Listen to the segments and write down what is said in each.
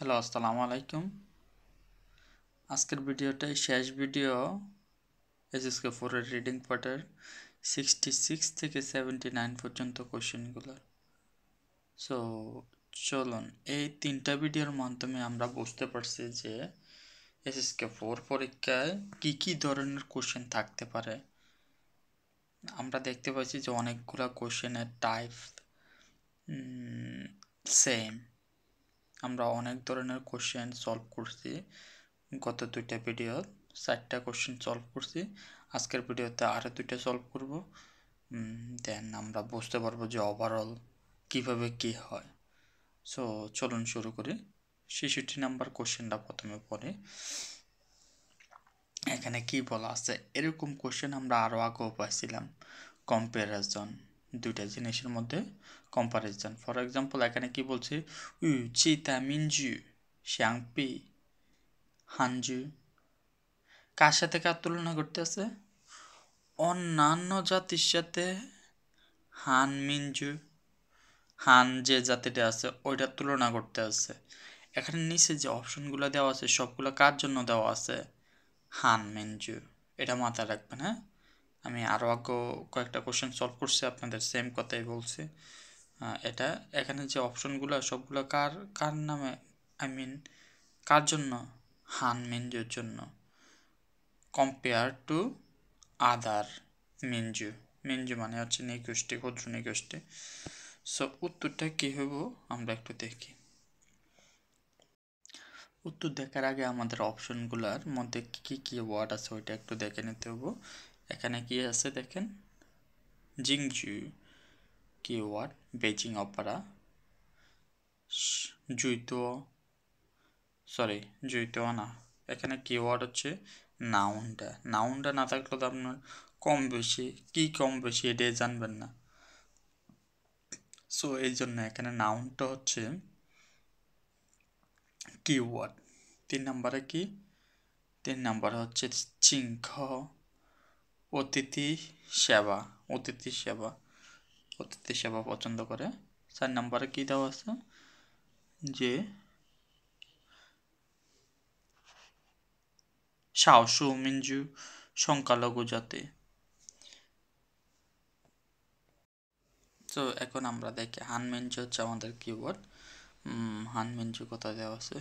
Hello, আসসালামু আলাইকুম। আজকের ভিডিওটাই শেষ ভিডিও এসএসকে 4 এর রিডিং পার্টের 66 থেকে 79 পর্যন্ত কোশ্চেনগুলো। সো চলুন, এই তিনটা ভিডিওর মাধ্যমে আমরা বুঝতে পারছি যে এসএসকে 4 পরীক্ষায় কি ধরনের কোশ্চেন থাকতে পারে। আমরা দেখতে পাচ্ছি যে অনেকগুলো কোশ্চেনের টাইপ সেম। আমরা অনেক ধরনের কোশ্চেন সলভ করছি গত দুইটা ভিডিও, 4টা কোশ্চেন সলভ করছি। আজকের ভিডিওতে আরও 2টা সলভ করব, দেন আমরা বুঝতে পারবো যে ওভারঅল কিভাবে কি হয়। সো চলুন শুরু করি। 66 নাম্বার কোশ্চেনটা প্রথমে পড়ে। এখানে কি বলা আছে, এরকম কোশ্চেন আমরা আরও আগেও পাইছিলাম। কম্পারিজন, দুইটা জিনিসের মধ্যে কম্পারিজন। ফর এক্সাম্পল এখানে কি বলছে, চিতা মিনজু শ্যাংপি হানজু, কার সাথে কার তুলনা করতে আছে? অন্যান্য জাতির সাথে। হান মিনজু, হান যে জাতিটা আছে ওইটার তুলনা করতে আছে। এখানে নিচে যে অপশনগুলো দেওয়া আছে সবগুলো কার জন্য দেওয়া আছে? হান মিনজু। এটা মাথায় রাখবেন, হ্যাঁ। আমি আরও আগে কয়েকটা কোশ্চেন সলভ করছি, আপনাদের সেম কথাই বলছি। এটা এখানে যে অপশনগুলো সবগুলো কার কার নামে, কার জন্য? হান মিনজুর জন্য। Compare to other Minzu. Minzu মানে হচ্ছে নিগোষ্ঠী, ক্ষুদ্র নিগোষ্ঠী। সো উত্তরটা কী হইব আমরা একটু দেখি। উত্তর দেখার আগে আমাদের অপশনগুলোর মধ্যে কী ওয়ার্ড আছে ওইটা একটু দেখে নিতে হবো। এখানে কি আছে দেখেন, জিংজু কি ওয়ার্ড, বেজিং অপারা, জুইতো না, এখানে কি ওয়ার্ড হচ্ছে নাউনটা না থাকলে তো আপনার কম বেশি এটাই জানবেন না। সো এই জন্য এখানে নাউনটা হচ্ছে কিওয়ার্ড। 3 নম্বরে কি? 3 নম্বরে হচ্ছে চিংখ, অতিথি সেবা। অতিথি সেবা পছন্দ করে। 4 নম্বরে কি দেওয়া আছে যে সাওসু মিনজু সংখ্যালঘু জাতি। তো এখন আমরা দেখি হানমিনজু হচ্ছে আমাদের কিওয়ার্ড। হানমিনজু কোথায় দেওয়া আছে?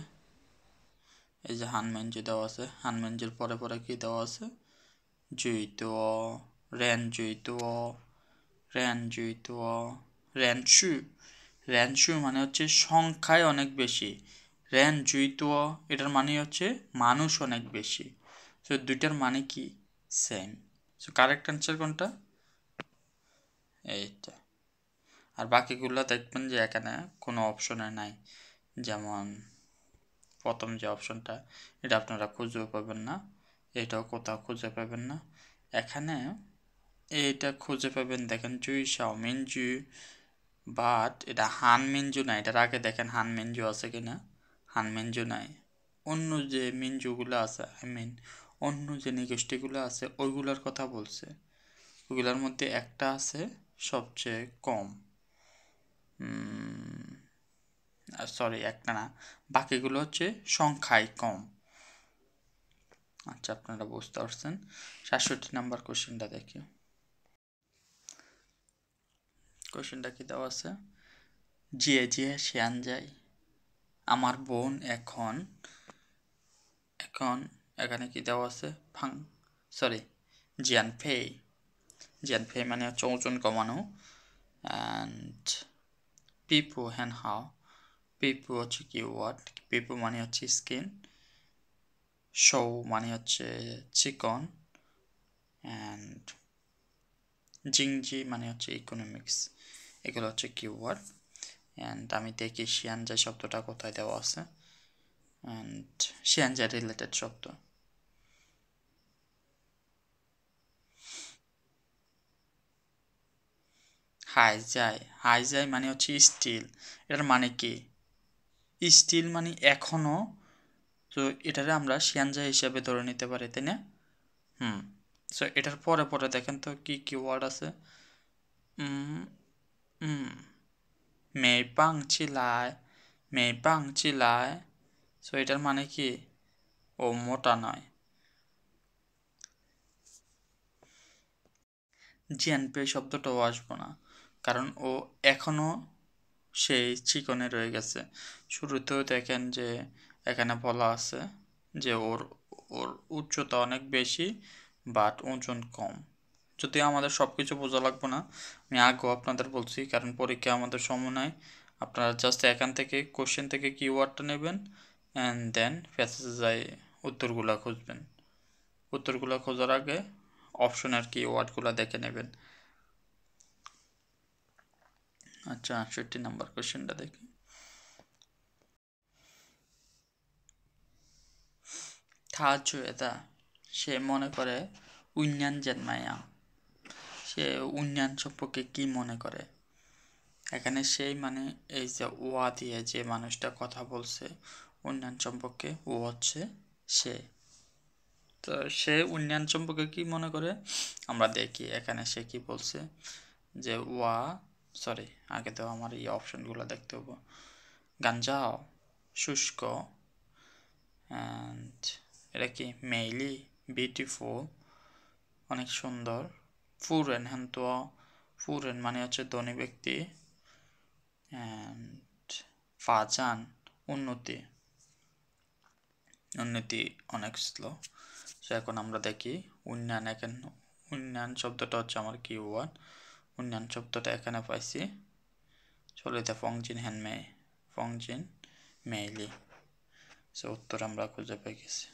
এই যে হানমিনজু দেওয়া আছে। হানমিনজুর পরে পরে কি দেওয়া আছে? জুইতো, রেনশু মানে হচ্ছে সংখ্যায় অনেক বেশি। জুইতো এটার মানে হচ্ছে মানুষ অনেক বেশি। তো দুইটার মানে কি? সেম। সো কারেক্ট অ্যান্সার কোনটা? এইটা। আর বাকিগুলো দেখবেন যে এখানে কোনো অপশনে নাই। যেমন প্রথম যে অপশনটা, এটা আপনারা খুঁজেও পাবেন না, এটাও কোথাও খুঁজে পাবেন না। এখানে এইটা খুঁজে পাবেন, দেখেন জুই শাও মিনজু, বাট এটা হান মিনজু না। এটার আগে দেখেন হান মিনজু আছে কিনা। হান মিনজু নাই। অন্য যে মিনজুগুলো আছে, অন্য যে নিগোষ্ঠীগুলো আছে ওইগুলোর কথা বলছে। ওইগুলোর মধ্যে একটা আছে সবচেয়ে কম, সরি একটা না, বাকিগুলো হচ্ছে সংখ্যায় কম। আচ্ছা, আপনারা বুঝতে পারছেন। 67 নাম্বার কোশ্চেনটা দেখি। কোশ্চেনটা কি দেওয়া আছে? জিয়ে জিয়ে শিয়ান যাই, আমার বোন এখন এখন এখানে কি দেওয়া আছে? জিয়ান ফেই মানে হচ্ছে ওজন কমানো। অ্যান্ড পিপু হচ্ছে কি ওয়ার্ড, পিপু মানে হচ্ছে স্কিন, শৌ মানে হচ্ছে চিকন, অ্যান্ড জিংজি মানে হচ্ছে ইকোনমিক্স। এগুলো হচ্ছে কিওয়ার্ড। অ্যান্ড আমি দেখি শিয়ানজা শব্দটা কোথায় দেওয়া আছে। অ্যান্ড শিয়ানজা রিলেটেড শব্দ। হাইজাই মানে হচ্ছে স্টিল। এটার মানে কি? স্টিল মানে এখনো। তো এটারে আমরা শিয়ানজা হিসাবে ধরে নিতে পারি, তাই না? সো এটার পরে পরে দেখেন তো কি কি ওয়ার্ড আছে। মেপাং চিলায়, সো এটার মানে কি ও মোটা নয়। জিয়ানপে শব্দটাও আসবো না, কারণ ও এখনো সেই চিকনে রয়ে গেছে। শুরুতেও দেখেন যে এখানে বলা আছে যে ওর ওর উচ্চতা অনেক বেশি বাট ওজন কম। যদিও আমাদের সব কিছু বোঝা লাগবে না, আমি আগেও আপনাদের বলছি, কারণ পরীক্ষা আমাদের সময় নাই। আপনারা জাস্ট এখান থেকে কোশ্চেন থেকে কিওয়ার্ডটা নেবেন অ্যান্ড দেন প্যাসেজে যাই উত্তরগুলো খুঁজবেন। উত্তরগুলো খোঁজার আগে অপশনের কিওয়ার্ডগুলো দেখে নেবেন। আচ্ছা 68 নাম্বার কোশ্চেনটা দেখি। থাজুয়েদা, সে মনে করে উইঞ্জান জেনমায়া, সে উইঞ্জান সম্পর্কে কি মনে করে। এখানে সেই মানে এই যে ওয়া দিয়ে যে মানুষটা কথা বলছে উন্নয়ন সম্পর্কে, ও হচ্ছে সে। তো সে উন্নয়ন সম্পর্কে কি মনে করে আমরা দেখি এখানে সে কি বলছে যে ওয়া, সরি আগে তো আমার এই অপশনগুলো দেখতে হবো। গাঞ্জাও, শুষ্ক, অ্যান্ড এটা কি মেইলি, বিউটিফুল অনেক সুন্দর, ফুরেন হ্যান তো, ফুরেন মানে হচ্ছে ধনী ব্যক্তি, অ্যান্ড ফাজান উন্নতি, উন্নতি অনেক স্লো। সো এখন আমরা দেখি উন্নয়ন। এখন উন্নয়ন শব্দটা হচ্ছে আমার কিওয়ার্ড। উন্নয়ন শব্দটা এখানে পাইছি, চলিতে ফংজিন হ্যান মে, ফংজিন মেইলি। সো উত্তর আমরা খুঁজে পেয়ে গেছি।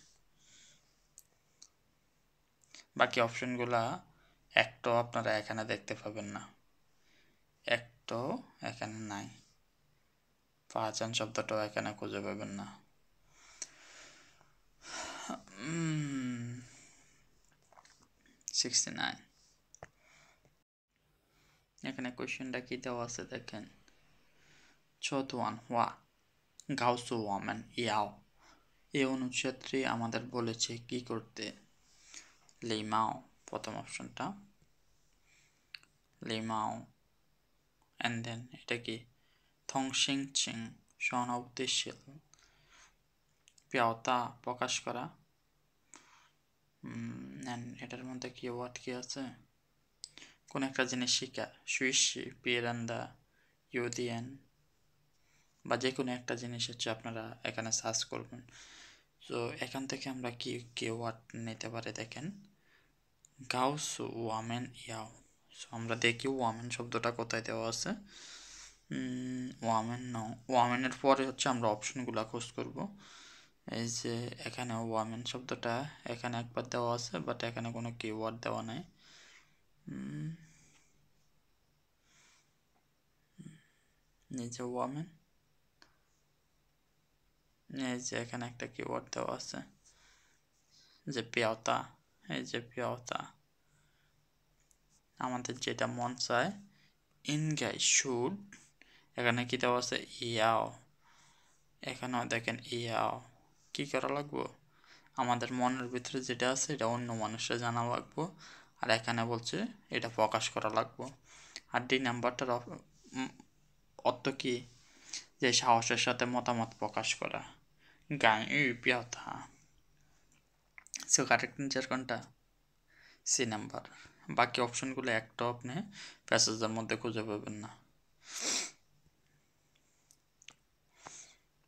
বাকি অপশনগুলা একটাও আপনারা এখানে দেখতে পাবেন না, একটাও এখানে নাই। পাঁচান শব্দটাও এখানে খুঁজে পাবেন না। 69 এখানে কোয়েশ্চেনটা কি দেওয়া আছে দেখেন। ছোটওয়ান ওয়া গাউসু ওয়ামেন ইয়াও, এই অনুচ্ছেদটি আমাদের বলেছে কি করতে। লিমাও প্রথম অপশনটা, লিমাও, অ্যান্ড দেন এটা কি থংশিং চিং সহানুভূতিশীল, প্যাওতা প্রকাশ করা, এটার মধ্যে কি ওয়ার্ড কি আছে, কোন একটা জিনিস শিখা, সুইশি পিরান্দা ইউদিয়েন, বা যে কোনো একটা জিনিস হচ্ছে আপনারা এখানে সার্চ করবেন। তো এখান থেকে আমরা কি ওয়ার্ড নিতে পারি দেখেন, গাউস ওয়ামেন ইয়াও। সো আমরা দেখি ওয়ামেন শব্দটা কোথায় দেওয়া আছে। ওয়ামেন ন, ওয়ামেনের পরে হচ্ছে আমরা অপশনগুলো খোঁজ করব। এই যে এখানে ওয়ামেন শব্দটা এখানে একবার দেওয়া আছে, বাট এখানে কোনো কিওয়ার্ড দেওয়া নাই। নিজে ওয়ামেন, এই যে এখানে একটা কিওয়ার্ড দেওয়া আছে যে পেওতা, এই যে পেওতা। আমাদের যেটা মন চায় ইনগাই শুড, এখানে কি দেওয়া আছে ইয়াও, এখানেও দেখেন ইয়াও। কি করা লাগবো, আমাদের মনের ভিতরে যেটা আছে এটা অন্য মানুষের জানা লাগবো, আর এখানে বলছে এটা প্রকাশ করা লাগবো। আর ডি নাম্বারটার অর্থ কি, যে সাহসের সাথে মতামত প্রকাশ করা। গাই পিয়াথা। সো কারেক্ট অ্যান্সার কোনটা, সি নাম্বার। বাকি অপশনগুলো একটা আপনি প্যাসেজের মধ্যে খুঁজে পাবেন না।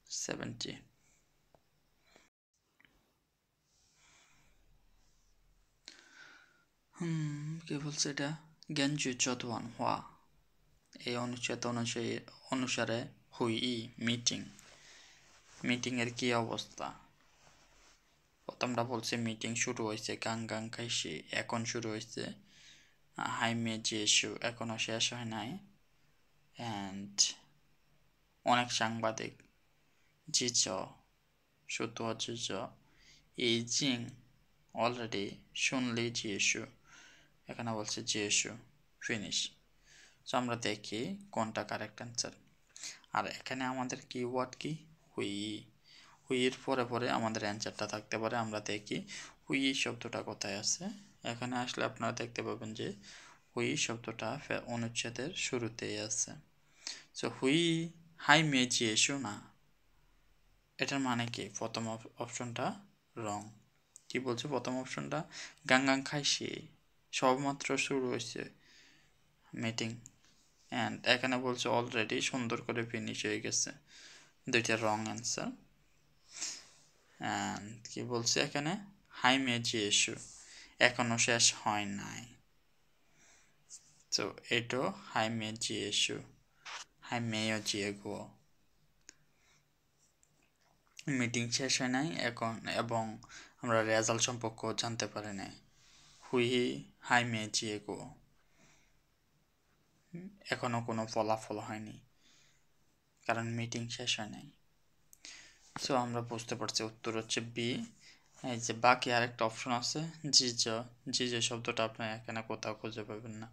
70 কি বলছে এটা, জ্ঞানজু চতুয়ান হওয়া, এই অনুচ্ছেদ অনুসারে হুই মিটিংয়ের কি অবস্থা। প্রথমটা বলছে মিটিং শুরু হয়েছে, গাং গাং খাইছি এখন শুরু হয়েছে, হাইমে জিয়েসু এখনো শেষ হয় নাই, অ্যান্ড অনেক সাংবাদিক, জিজ শুধু জিজ, এই জিং অলরেডি শুনলি জিয়েসু, এখানে বলছে জিয়েসু ফিনিশ। সো আমরা দেখি কোনটা কারেক্ট অ্যান্সার। আর এখানে আমাদের কিওয়ার্ড কি হুই, হুইয়ের পরে পরে আমাদের অ্যান্সারটা থাকতে পারে। আমরা দেখি হুই শব্দটা কোথায় আছে। এখানে আসলে আপনারা দেখতে পাবেন যে হুই শব্দটা অনুচ্ছেদের শুরুতেই আছে। সো হুই হাই মেজি এসো না, এটার মানে কি প্রথম অপশনটা রং। কি বলছে প্রথম অপশনটা গাঙ্গাং খাইছি সবমাত্র শুরু হয়েছে মিটিং, অ্যান্ড এখানে বলছে অলরেডি সুন্দর করে ফিনিশ হয়ে গেছে, দুইটা রং অ্যান্সার। অ্যান্ড কি বলছে এখানে হাই মেজি ইস্যু এখনো শেষ হয় নাই, তো এটো হাই মেজি ইস্যু হাই মেয় জিয়েগো মিটিং শেষ হয় নাই এখন, এবং আমরা রেজাল্ট সম্পর্কেও জানতে পারি নাই। হুই হাই মেজিয়েগো এখনো কোনো ফলাফল হয়নি কারণ মিটিং শেষ হয় নাই। সো আমরা বুঝতে পারছি উত্তর হচ্ছে বি। এই যে বাকি আরেকটা অপশন আছে জিজ, জিজ শব্দটা আপনি এখানে কোথাও খুঁজে পাবেন না।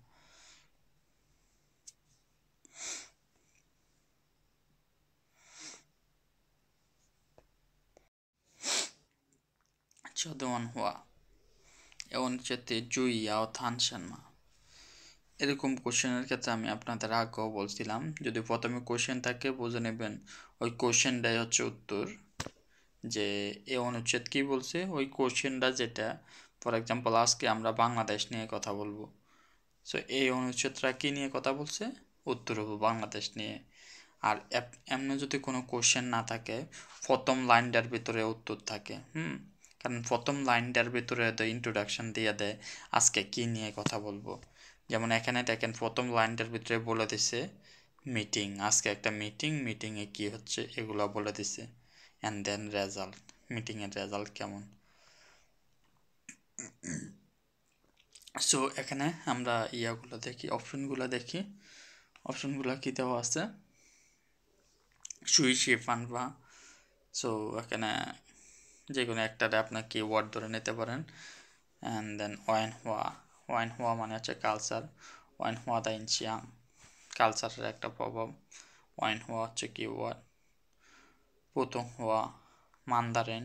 চৌদ্দওয়ান হওয়া এমন চেতে জুই আও থানসেন মা, এরকম কোশ্চেনের ক্ষেত্রে আমি আপনাদের আগেও বলছিলাম যদি প্রথমে কোশ্চেন থাকে বুঝে নেবেন ওই কোশ্চেনটাই হচ্ছে উত্তর, যে এ অনুচ্ছেদ কি বলছে ওই কোশ্চেনটা যেটা, ফর এক্সাম্পল আজকে আমরা বাংলাদেশ নিয়ে কথা বলবো, সো এই অনুচ্ছেদটা কি নিয়ে কথা বলছে, উত্তর হবো বাংলাদেশ নিয়ে। আর এমনি যদি কোনো কোশ্চেন না থাকে প্রথম লাইনটার ভিতরে উত্তর থাকে, কারণ প্রথম লাইনটার ভিতরে ইন্ট্রোডাকশন দিয়ে দেয় আজকে কি নিয়ে কথা বলবো। যেমন এখানে দেখেন প্রথম লাইনটার ভিতরে বলে দিছে মিটিং, আজকে একটা মিটিংয়ে কি হচ্ছে এগুলো বলে দিছে, অ্যান্ড দেন রেজাল্ট, মিটিংয়ের রেজাল্ট কেমন। সো এখানে আমরা ইয়াগুলো দেখি, অপশনগুলো দেখি, অপশনগুলো কি দেওয়া আছে সুই শি ফানভা। সো এখানে যে কোনো একটাতে আপনার কিওয়ার্ড ধরে নিতে পারেন, অ্যান্ড দেন ওয়াইন হওয়া মানে হচ্ছে কালচার, ওয়াইন হওয়া দা ইনচিয়াং কালচারের একটা প্রভাব, ওয়াইন হওয়া হচ্ছে কিওয়ার্ড, পুতুং হওয়া মান্দারিন,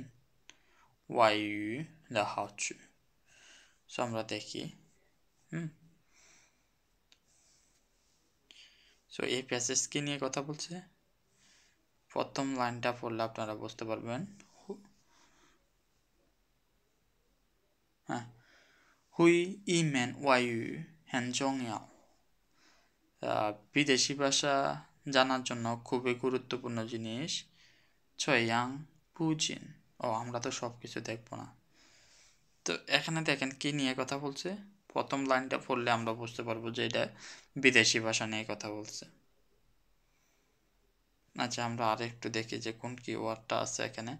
ওয়াইউ দা হাওচু। সো আমরা দেখি সো এই প্যাসেজ কি নিয়ে কথা বলছে, প্রথম লাইনটা পড়লে আপনারা বুঝতে পারবেন। হ্যাঁ, হুই ইমেন ওয়াইউ হ্যান জংয়াও, বিদেশি ভাষা জানার জন্য খুবই গুরুত্বপূর্ণ জিনিস ছয়াং পুজিন। ও আমরা তো সব কিছু দেখবো না, তো এখানে দেখেন কি নিয়ে কথা বলছে, প্রথম লাইনটা পড়লে আমরা বুঝতে পারবো যে এটা বিদেশি ভাষা নিয়ে কথা বলছে। আচ্ছা আমরা আর একটু দেখি যে কোন কি ওয়ার্ডটা আছে এখানে,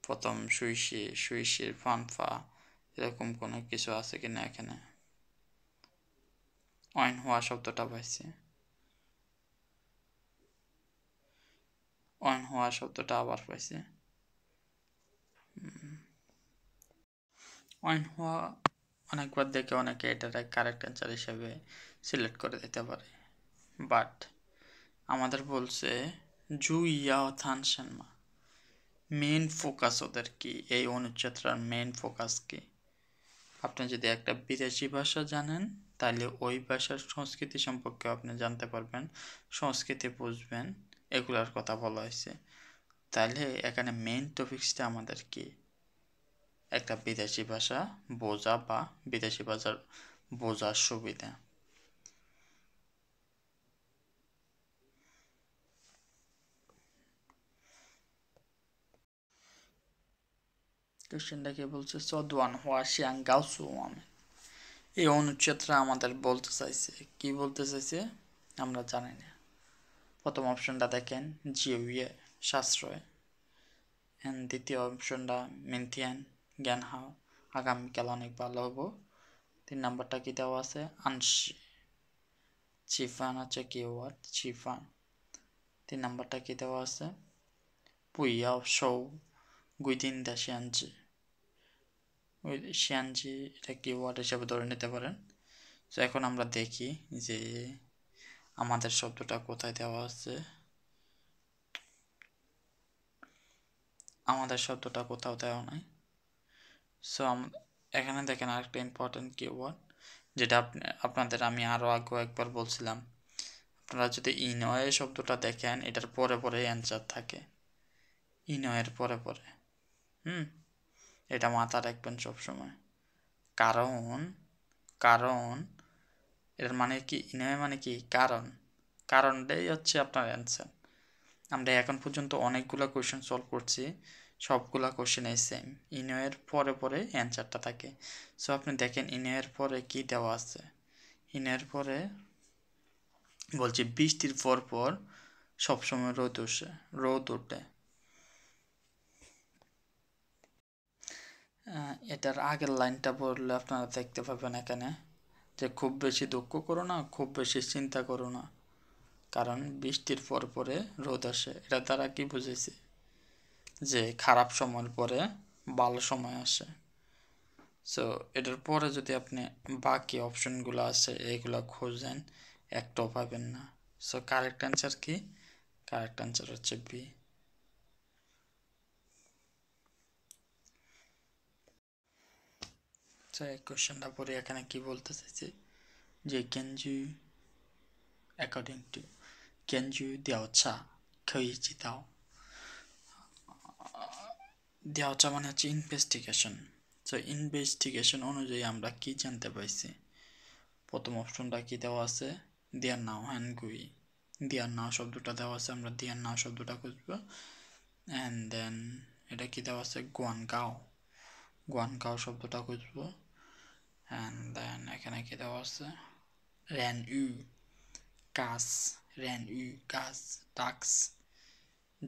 প্রথম সুইশির ফানফা এরকম কোনো কিছু আছে কিনা এখানে, অইন হওয়া শব্দটা পাইছি, অইন হওয়া শব্দটা আবার পাইছি, অইন হওয়া অনেকবার দেখে অনেকে এটার কারেক্ট অ্যান্সার হিসেবে সিলেক্ট করে দিতে পারে, বাট আমাদের বলছে জু ইয়াও থানসেনমা, মেন ফোকাস ওদের কি, এই অনুচ্ছেদটার মেন ফোকাস কি। আপনি যদি একটা বিদেশি ভাষা জানেন তাহলে ওই ভাষার সংস্কৃতি সম্পর্কে আপনি জানতে পারবেন, সংস্কৃতি বুঝবেন, এগুলার কথা বলা হয়েছে। তাহলে এখানে মেইন টপিক্সটা আমাদের কি, একটা বিদেশি ভাষা বোঝা বা বিদেশি ভাষার বোঝার সুবিধা। কোশ্চেনটা কি বলছে, চদওয়ান হওয়া শিয়াং গাউসু আমি, এই অনুচ্ছেদটা আমাদের বলতে চাইছে, কি বলতে চাইছে আমরা জানি না। প্রথম অপশনটা দেখেন জিওয়ে সাশ্রয়, অ্যান্ড দ্বিতীয় অপশনটা মিনথিয়ান জ্ঞান হাও আগামীকাল অনেক ভালো হবো। 3 নাম্বারটা কি দেওয়া আছে আনসি, চিফান হচ্ছে কিওয়ার্ড চিফান। 3 নাম্বারটা কি দেওয়া আছে পুইয়াও শৌ গুইদিন দা শিয়ানজি, ওই শিয়ানজি এটা কিওয়ার্ড হিসেবে ধরে নিতে পারেন। তো এখন আমরা দেখি যে আমাদের শব্দটা কোথায় দেওয়া আছে, আমাদের শব্দটা কোথাও দেওয়া নাই। সো এখানে দেখেন আরেকটা ইম্পর্টেন্ট কিওয়ার্ড যেটা আপনাদের আমি আরও আগে একবার বলছিলাম, আপনারা যদি ইনওয়ে শব্দটা দেখেন এটার পরে পরে অ্যান্সার থাকে, ইনয়ের পরে পরে। এটা মাথায় রাখবেন সবসময়। কারণ কারণ এর মানে কি, ইনয় মানে কি কারণ, কারণটাই হচ্ছে আপনার অ্যান্সার। আমরা এখন পর্যন্ত অনেকগুলো কোয়েশ্চেন সলভ করছি, সবগুলা কোয়েশ্চেনই সেম, ইনয়ের পরে পরে অ্যান্সারটা থাকে। সো আপনি দেখেন ইনয়ের পরে কি দেওয়া আছে। ইনয়ের পরে বলছি বৃষ্টির পর পর সবসময় রোদ ওঠে। এটার আগের লাইনটা বললে আপনারা দেখতে পাবেন এখানে যে খুব বেশি দুঃখ করো না, খুব বেশি চিন্তা করো না, কারণ বৃষ্টির পর পরে রোদ আসে। এটা দ্বারা কি বুঝেছি যে খারাপ সময়ের পরে ভালো সময় আসে। সো এটার পরে যদি আপনি বাকি অপশনগুলো আছে এগুলো খোঁজেন, একটাও পাবেন না। সো কারেক্ট অ্যান্সার কি? কারেক্ট অ্যান্সার হচ্ছে বি। সো এই কোশ্চেনটা পরে এখানে কি বলতে চাইছে যে according to 根据调查可以知道调查মানে হচ্ছে ইনভেস্টিগেশন। সো ইনভেস্টিগেশন অনুযায়ী আমরা কি জানতে পাইছি? প্রথম অপশনটা কি দেওয়া আছে? দিয়ার নাও হ্যান গুই, দিয়ার নাও শব্দটা দেওয়া আছে, আমরা দিয়ার নাও শব্দটা খুঁজবো। অ্যান্ড দেন এটা কি দেওয়া আছে? গুয়ানগাঁও, গুয়ানগাঁও শব্দটা খুঁজবো। অ্যান্ড দেন এখানে কি দেওয়া আছে? র্যান ইউ গাছ, র্যান ইউ গাছ, টাক্স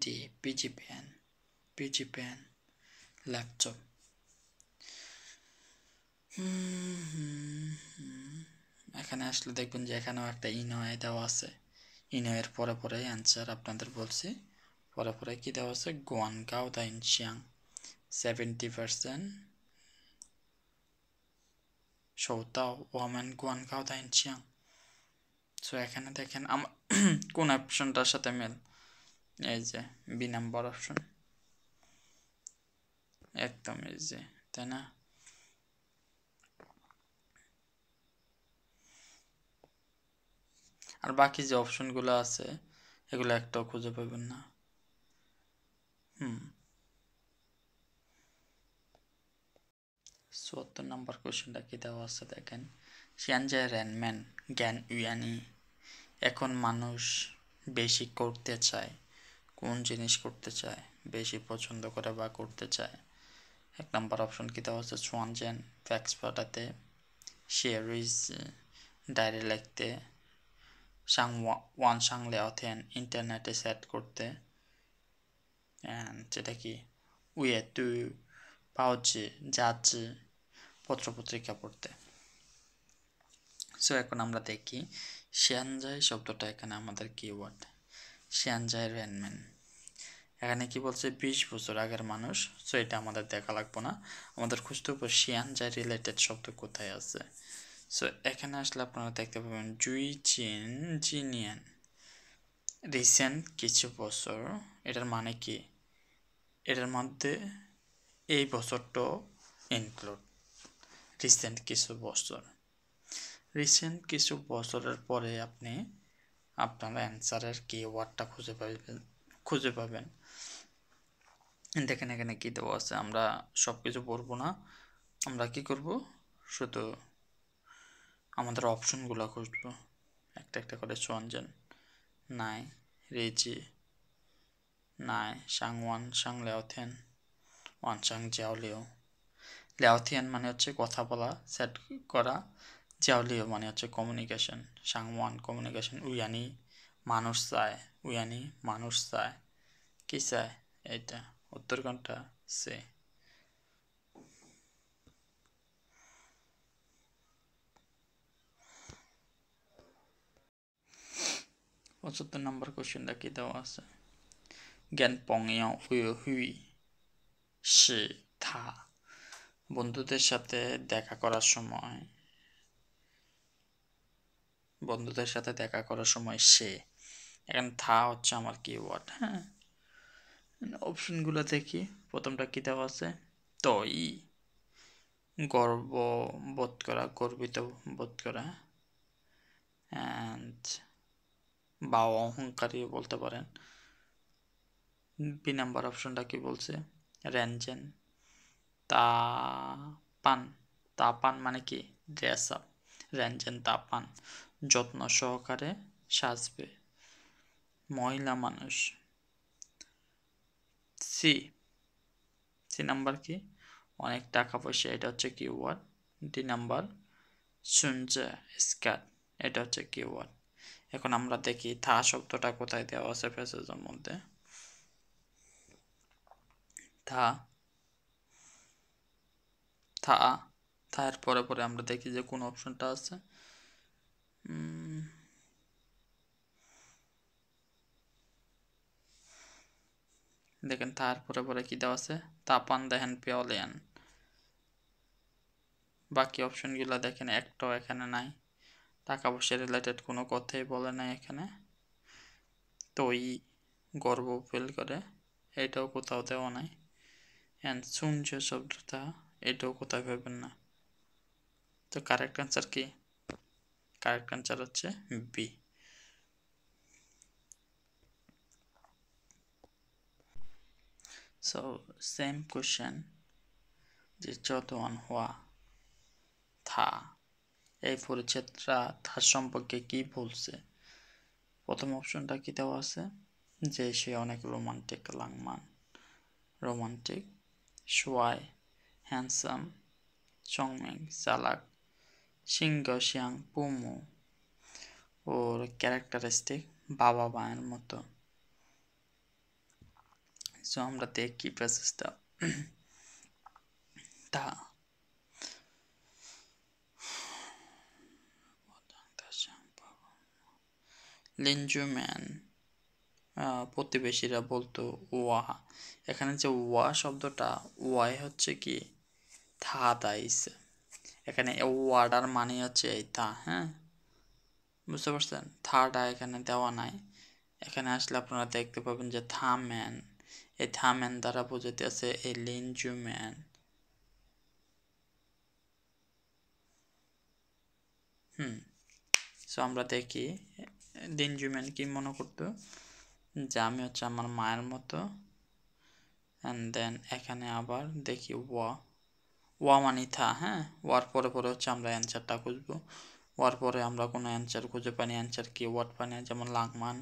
ডি পিজি পেন ল্যাপটপ। এখানে আসলে দেখবেন যে এখানেও একটা ইনয় দেওয়া আছে। ইনয়ের পরে পরে অ্যান্সার আপনাদের বলছি। পরে পরে কি দেওয়া আছে? গুয়ানগাঁও দাইনচিয়াং 70% 收到我们广告的印象। সো এখানে দেখেন আমার কোন অপশনটার সাথে মিল? এই যে বি নাম্বার অপশন, একদম এই যে, তাই না? আর বাকি যে অপশনগুলো আছে এগুলো একটাও খুঁজে পাবেন না। ৭৪ নম্বর কোশ্চেনটা কি দেওয়া আছে দেখেন। সিয়ানজায় র্যানম্যান জ্ঞান ইউয়ানি, এখন মানুষ বেশি করতে চায়, কোন জিনিস করতে চায়, বেশি পছন্দ করে বা করতে চায়? এক নম্বর অপশন কি দেওয়া আছে? সোয়ানজেন ফ্যাক্স পাঠাতে, শেয়ারিজ ডায়েরি লিখতে, ওয়ান সাংলেওথেন ইন্টারনেটে সেট করতে, অ্যান্ড যেটা কি উয়ে তু পাওচি জাজি পত্রপত্রিকা পড়তে। সো এখন আমরা দেখি শিয়ানজাই শব্দটা এখানে আমাদের কিওয়ার্ড। শিয়ানজাই র্যানম্যান এখানে কি বলছে? 20 বছর আগের মানুষ। সো এটা আমাদের দেখা লাগবো না, আমাদের খুঁজতে হবে শিয়ানজাই রিলেটেড শব্দ কোথায় আছে। সো এখানে আসলে আপনারা দেখতে পাবেন জুই চিন জিনিয়ান, রিসেন্ট কিছু বছর। এটার মানে কি? এটার মধ্যে এই বছরটাও ইনক্লুড, রিসেন্ট কিছু বছর। রিসেন্ট কিছু বছরের পরে আপনি আপনার অ্যান্সারের কিওয়ার্ডটা খুঁজে পাবেন। দেখেন এখানে কি দেওয়া আছে, আমরা সব কিছু পড়বো না, আমরা কি করব, শুধু আমাদের অপশনগুলো খুঁজবো একটা একটা করে। সোয়ানজেন নাই, রেজি নাই, সাংওয়ান সাংলেওথেন, ওয়ান সাং জিয়াওলিও। লেওথিয়ান মানে হচ্ছে কথা বলা, সেট করা, জিয়াওলিও মানে হচ্ছে কমিউনিকেশন, সাংওয়ান কমিউনিকেশন, উয়ানি মানুষ চায়, উয়ানি মানুষ চায়, কি চায়? এটা উত্তর কোনটা? সে। ৭৫ নম্বর কোশ্চেনটা কি দেওয়া আছে? জ্ঞান পংয়াও হুই সি থা, বন্ধুদের সাথে দেখা করার সময়, বন্ধুদের সাথে দেখা করার সময় সে, এখানে থা হচ্ছে আমার কিওয়ার্ড। হ্যাঁ, অপশনগুলো দেখি। প্রথমটা কি দেওয়া আছে? তই গর্ব বোধ করা, গর্বিত বোধ করা, অ্যান্ড বা অহংকারী বলতে পারেন। বি নাম্বার অপশনটা কি বলছে? রেঞ্জেন তাপান। তাপান মানে কি? Dress up. রেঞ্জেন তাপান যত্ন সহকারে সাজবে মহিলা মানুষ। সি সি নাম্বার কি? অনেক টাকা পয়সা, এটা হচ্ছে কিওয়ার্ড। ডি নাম্বার সুনজে স্কার্ট, এটা হচ্ছে কিওয়ার্ড। এখন আমরা দেখি থা শব্দটা কোথায় দেওয়া আছে প্যাসেজের মধ্যে। থা থা থার পরে পরে আমরা দেখি যে কোন অপশনটা আছে। দেখেন তার পরে পরে কি দেওয়া আছে? তাপান দেখেন পিওলিয়ান। বাকি অপশনগুলো দেখেন একটাও এখানে নাই। টাকা পয়সা রিলেটেড কোনো কথাই বলে নাই এখানে। তো এই গর্ব ফিল করে, এটাও কোথাও দেওয়া নাই। অ্যান্ড সুন যে শব্দটা, এটাও কোথাও পাবেন না। তো কারেক্ট অ্যান্সার কি? কারেক্ট অ্যান্সার হচ্ছে বি। সো সেম কোশ্চেন, যে চতুয়ান হওয়া থা, এই পরিচ্ছেদটা তার সম্পর্কে কি বলছে? প্রথম অপশনটা কি দেওয়া আছে? যে সে অনেক রোমান্টিক লাংমান, রোমান্টিক। সোয়াই হ্যান্ডসাম, চংমেং চালাক, সিংহ শিয়াং পুমু ওর ক্যারেক্টারিস্টিক বাবা মায়ের মতো। সো আমরা দেখি প্যাসেজটা। তা লিনজুম্যান প্রতিবেশীরা বলতো ওয়া। এখানে যে ওয়া শব্দটা, ওয়াই হচ্ছে কি? থা দাইছে। এখানে ওয়াটার মানে হচ্ছে এই থা, হ্যাঁ বুঝতে পারছেন? থাটা এখানে দেওয়া নাই। এখানে আসলে আপনারা দেখতে পাবেন যে থাম্যান, এই থাম্যান দ্বারা বোঝাতে আছে এই লিনজুম্যান। সো আমরা দেখি লিনজুম্যান কি মনে করতো? যে আমি হচ্ছে আমার মায়ের মতো। অ্যান্ড দেন এখানে আবার দেখি ওয়া, ওয়া মানি থা, হ্যাঁ। ওয়ার পরে পরে হচ্ছে আমরা অ্যান্সারটা খুঁজবো। ওয়ার পরে আমরা কোনো অ্যান্সার খুঁজে পাই না, অ্যান্সার কি ওয়ার্ড পাই না। যেমন লাংমান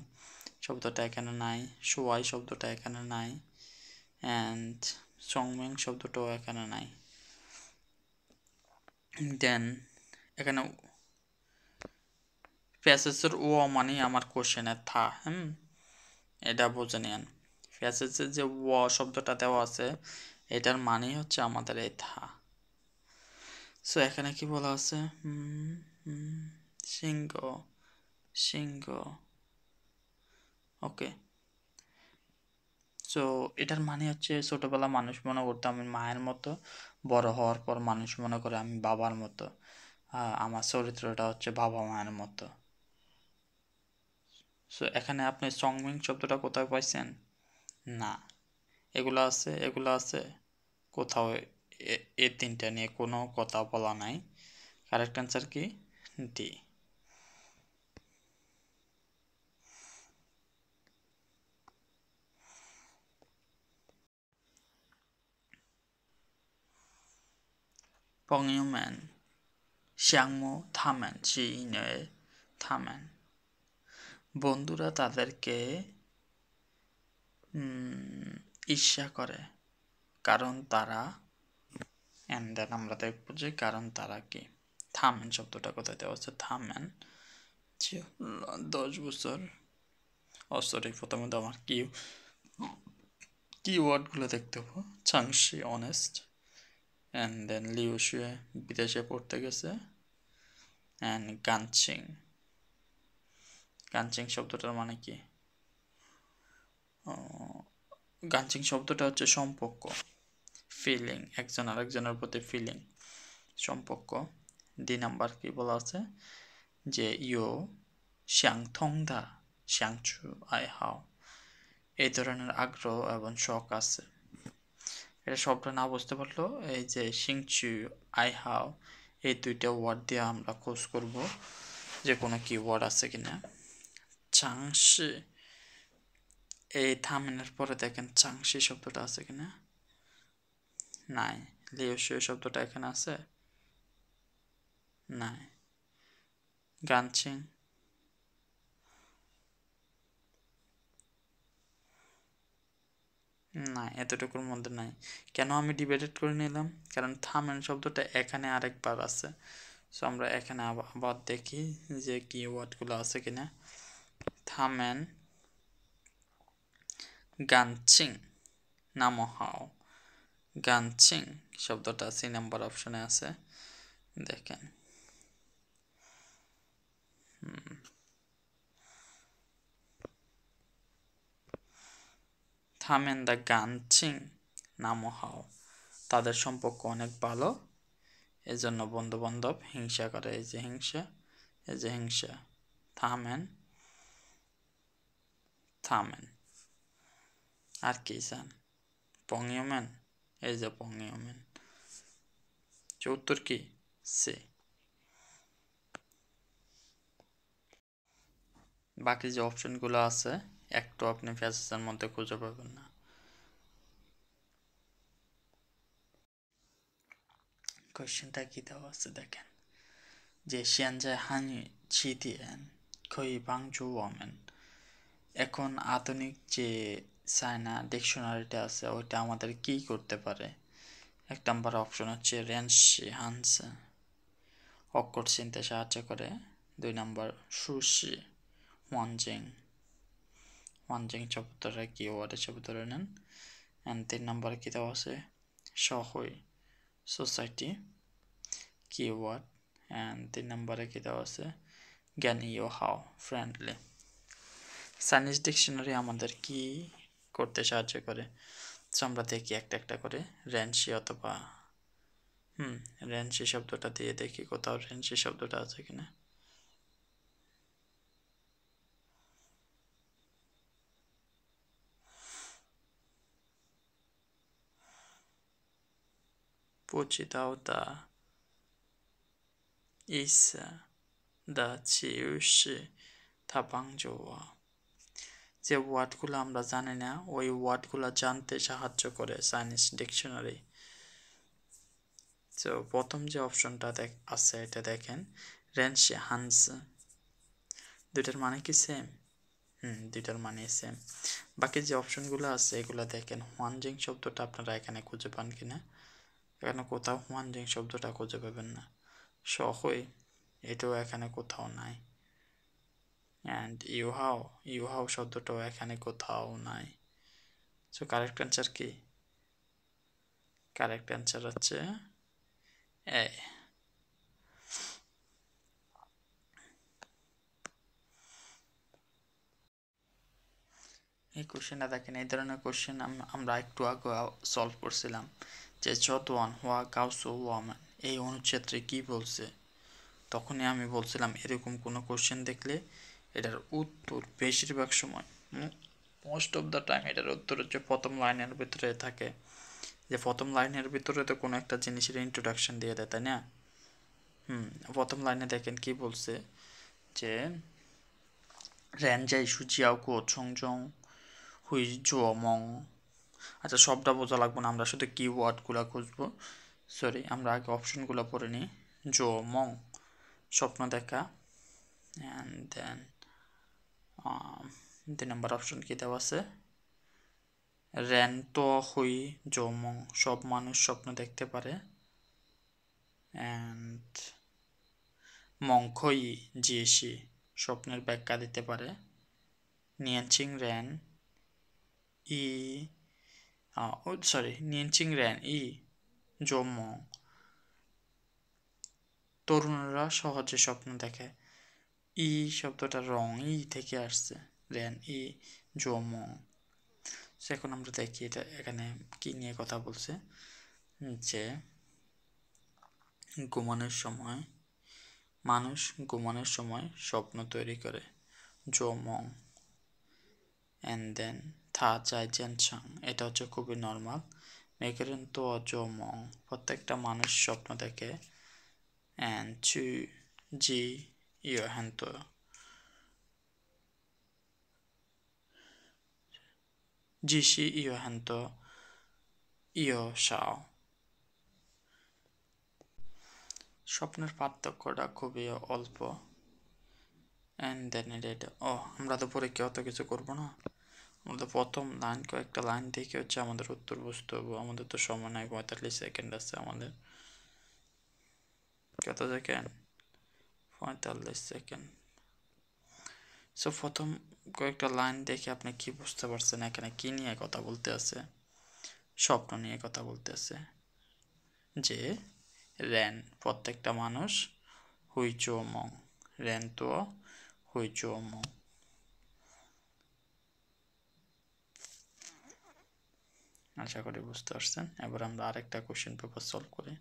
শব্দটা এখানে নাই, সোয়াই শব্দটা এখানে নাই, অ্যান্ড সংমেং শব্দটাও এখানে নাই। দেন এখানে প্যাসেজের ও মানে আমার কোশ্চেনের থা, এটা বুঝে নেন। প্যাসেজের যে ও শব্দটা দেওয়া আছে, এটার মানেই হচ্ছে আমাদের এই থা। সো এখানে কি বলা আছে? সিংহ, সিংহ, ওকে। সো এটার মানে হচ্ছে ছোটবেলা মানুষ মনে করতো আমি মায়ের মতো, বড় হওয়ার পর মানুষ মনে করে আমি বাবার মতো। আমার চরিত্রটা হচ্ছে বাবা মায়ের মতো। সো এখানে আপনি সংমিং শব্দটা কোথায় পাইছেন? না। এগুলো আছে, এগুলো আছে, কোথাও এ তিনটা নিয়ে কোনো কথা বলা নাই। কারেক্ট অ্যান্সার কি? ডি।朋友们相慕他们是因为他们বন্ধুরা তাদেরকে ঈর্ষা করে কারণ তারা, অ্যান্ড দেন আমরা দেখবো যে কারণ তারা কি। থামেন শব্দটা কোথায় দেওয়া আছে? থামেন যে 10 বছর, সরি প্রথমে তো আমার কি ওয়ার্ডগুলো দেখতে হবো। চাংশি অনেস্ট, অ্যান্ড দেন লিউশুয়ে বিদেশে পড়তে গেছে, অ্যান্ড গানচিং। গানচিং শব্দটার মানে কি? গানচিং শব্দটা হচ্ছে সম্পর্ক, ফিলিং, একজন আরেকজনের প্রতি ফিলিং, সম্পর্ক। ডি নাম্বার কি বলা আছে? যে ইউ শ্যাংথংদা শ্যাংচু আই হাও, এই ধরনের আগ্রহ এবং শখ আছে। এটা সবটা না বুঝতে পারলো এই যে শিংচু আই হাও, এই দুইটা ওয়ার্ড দিয়ে আমরা খোঁজ করব যে কোনো কি ওয়ার্ড আছে কিনা। চাংশি, এই থামেনের পরে দেখেন চাংশি শব্দটা আছে কিনা, নাই। লিওশিও শব্দটা এখানে আছে, নাই। গানচিং, না, এতটুকুর মধ্যে নাই। কেন আমি ডিভাইডেড করে নিলাম, কারণ থামেন শব্দটা এখানে আরেকবার আছে। সো আমরা এখানে আবার দেখি যে কি ওয়ার্ডগুলো আছে কিনা। থামেন, গানচিং, নামহাও। গানচিং শব্দটা 3 নাম্বার অপশনে আছে, দেখেন। থামেন দা গানচিং নামহাও, তাদের সম্পর্ক অনেক ভালো, এজন্য বন্ধু বান্ধব হিংসা করে। এই যে হিংসা, এই যে হিংসা। থামেন, থামেন। আর কি চান? পংইউমেন, এই যে পংইউমেন। উত্তর কি? সি। বাকি যে অপশনগুলো আছে একটু আপনি প্যাসেজের মধ্যে খুঁজে পাবেন না। কোয়েশ্চেনটা কি দেওয়া আছে দেখেন, যে সিয়ানজাই হানি চিদিয়েন খই বাংজু ওয়ামেন। এখন আধুনিক যে চায়না ডিকশনারিটা আছে ওইটা আমাদের কি করতে পারে? 1 নাম্বার অপশন হচ্ছে রেনশি হানসে, অক্ষর চিনতে সাহায্য করে। 2 নাম্বার সুশি ওয়ানজিং, ওয়ানজিং শব্দটা কি ওয়ার্ড হিসেবে ধরে নেন। অ্যান্ড 3 নাম্বারে কি দেওয়া আছে, সহই সোসাইটি কিওয়ার্ড। অ্যান্ড 3 নাম্বারে কি দেওয়া আছে, জ্ঞান ইউ হাও ফ্রেন্ডলি। চাইনিজ ডিকশনারি আমাদের কি করতে সাহায্য করে? তো আমরা দেখি একটা একটা করে। রেনশি অথবা রেনশি শব্দটা দিয়ে দেখি কোথাও রেনশি শব্দটা আছে কিনা। পুচিতাও দা ইসা দা চিউশি থাপাংজোয়া। যে ওয়ার্ডগুলো আমরা জানি না ওই ওয়ার্ডগুলো জানতে সাহায্য করে চাইনিজ ডিকশনারি। তো প্রথম যে অপশনটা আছে এটা দেখেন, রেনশি হানস। দুইটার মানে কি সেম? দুইটার মানে সেম। বাকি যে অপশনগুলো আছে এগুলো দেখেন। হোয়ানজিং শব্দটা আপনারা এখানে খুঁজে পান কিনা, এখানে কোথাও হোয়ানজিং শব্দটা খুঁজে পাবেন না। সহই, এটাও এখানে কোথাও নাই। অ্যান্ড ইউহাও, ইউহাও শব্দটাও এখানে কোথাও নাই। সো কারেক্ট অ্যান্সার কি? কারেক্ট অ্যান্সার হচ্ছে এ। এই কোশ্চেনটা দেখেন, এই ধরনের কোশ্চেন আমরা একটু আগে সলভ করছিলাম, যে চতুয়ান হওয়া কাউসু ওয়ামান এই অনুচ্ছেদে কি বলছে। তখনই আমি বলছিলাম এরকম কোনো কোশ্চেন দেখলে এটার উত্তর বেশিরভাগ সময়, মোস্ট অফ দ্য টাইম এটার উত্তর হচ্ছে প্রথম লাইনের ভিতরে থাকে। যে প্রথম লাইনের ভিতরে তো কোনো একটা জিনিসের ইন্ট্রোডাকশন দিয়ে দেয়, তাই না? প্রথম লাইনে দেখেন কি বলছে, যে রেনজাই সুজিয়াও কো ছংজং হুই জো মং। আচ্ছা, সবটা বোঝা লাগবে না, আমরা শুধু কি ওয়ার্ডগুলো খুঁজবো। সরি, আমরা আগে অপশনগুলো পড়ে নিই। জো মং স্বপ্ন দেখা, অ্যান্ড দেন 2 নম্বর অপশন কি দেওয়া আছে, রেন তো হুই জো মং সব মানুষ স্বপ্ন দেখতে পারে, অ্যান্ড মং খই জিয়েসি স্বপ্নের ব্যাখ্যা দিতে পারে, নিয়েনচিং রেন ই নিয়েনচিং রেন ই জো মং তরুণরা সহজে স্বপ্ন দেখে। ই শব্দটা রং ই থেকে আসছে, রেন ই জো মং। এখন আমরা দেখি এটা এখানে কি নিয়ে কথা বলছে, যে ঘুমানোর সময় মানুষ ঘুমানোর সময় স্বপ্ন তৈরি করে, জো মং। অ্যান্ড দেন থা চাই জেন চাং, এটা হচ্ছে খুবই নর্মাল। মেকেরেন তো জো মং, প্রত্যেকটা মানুষ স্বপ্ন দেখে। অ্যান্ড চু জি ইয় হ্যান তো, জিসি ইয় হ্যান্ত ইয় সাও। স্বপ্নের পার্থক্যটা খুবই অল্প। অ্যান্ড দেন এটা আমরা তো পরীক্ষা অত কিছু করবো না, আমরা তো প্রথম লাইন কয়েকটা লাইন দেখে হচ্ছে আমাদের উত্তর বুঝতে হবে। আমাদের তো সময় নাই, 45 সেকেন্ড আছে আমাদের। কত সেকেন্ড? 45 সেকেন্ড। সো প্রথম কয়েকটা লাইন দেখে আপনি কি বুঝতে পারছেন এখানে কি নিয়ে কথা বলতে আছে? স্বপ্ন নিয়ে কথা বলতে আছে, যে রেন প্রত্যেকটা মানুষ হুইচো মং, রেন তো হুইচো মং। আশা করি বুঝতে পারছেন। এবার আমরা আরেকটা কোশ্চেন পেপার সলভ করি।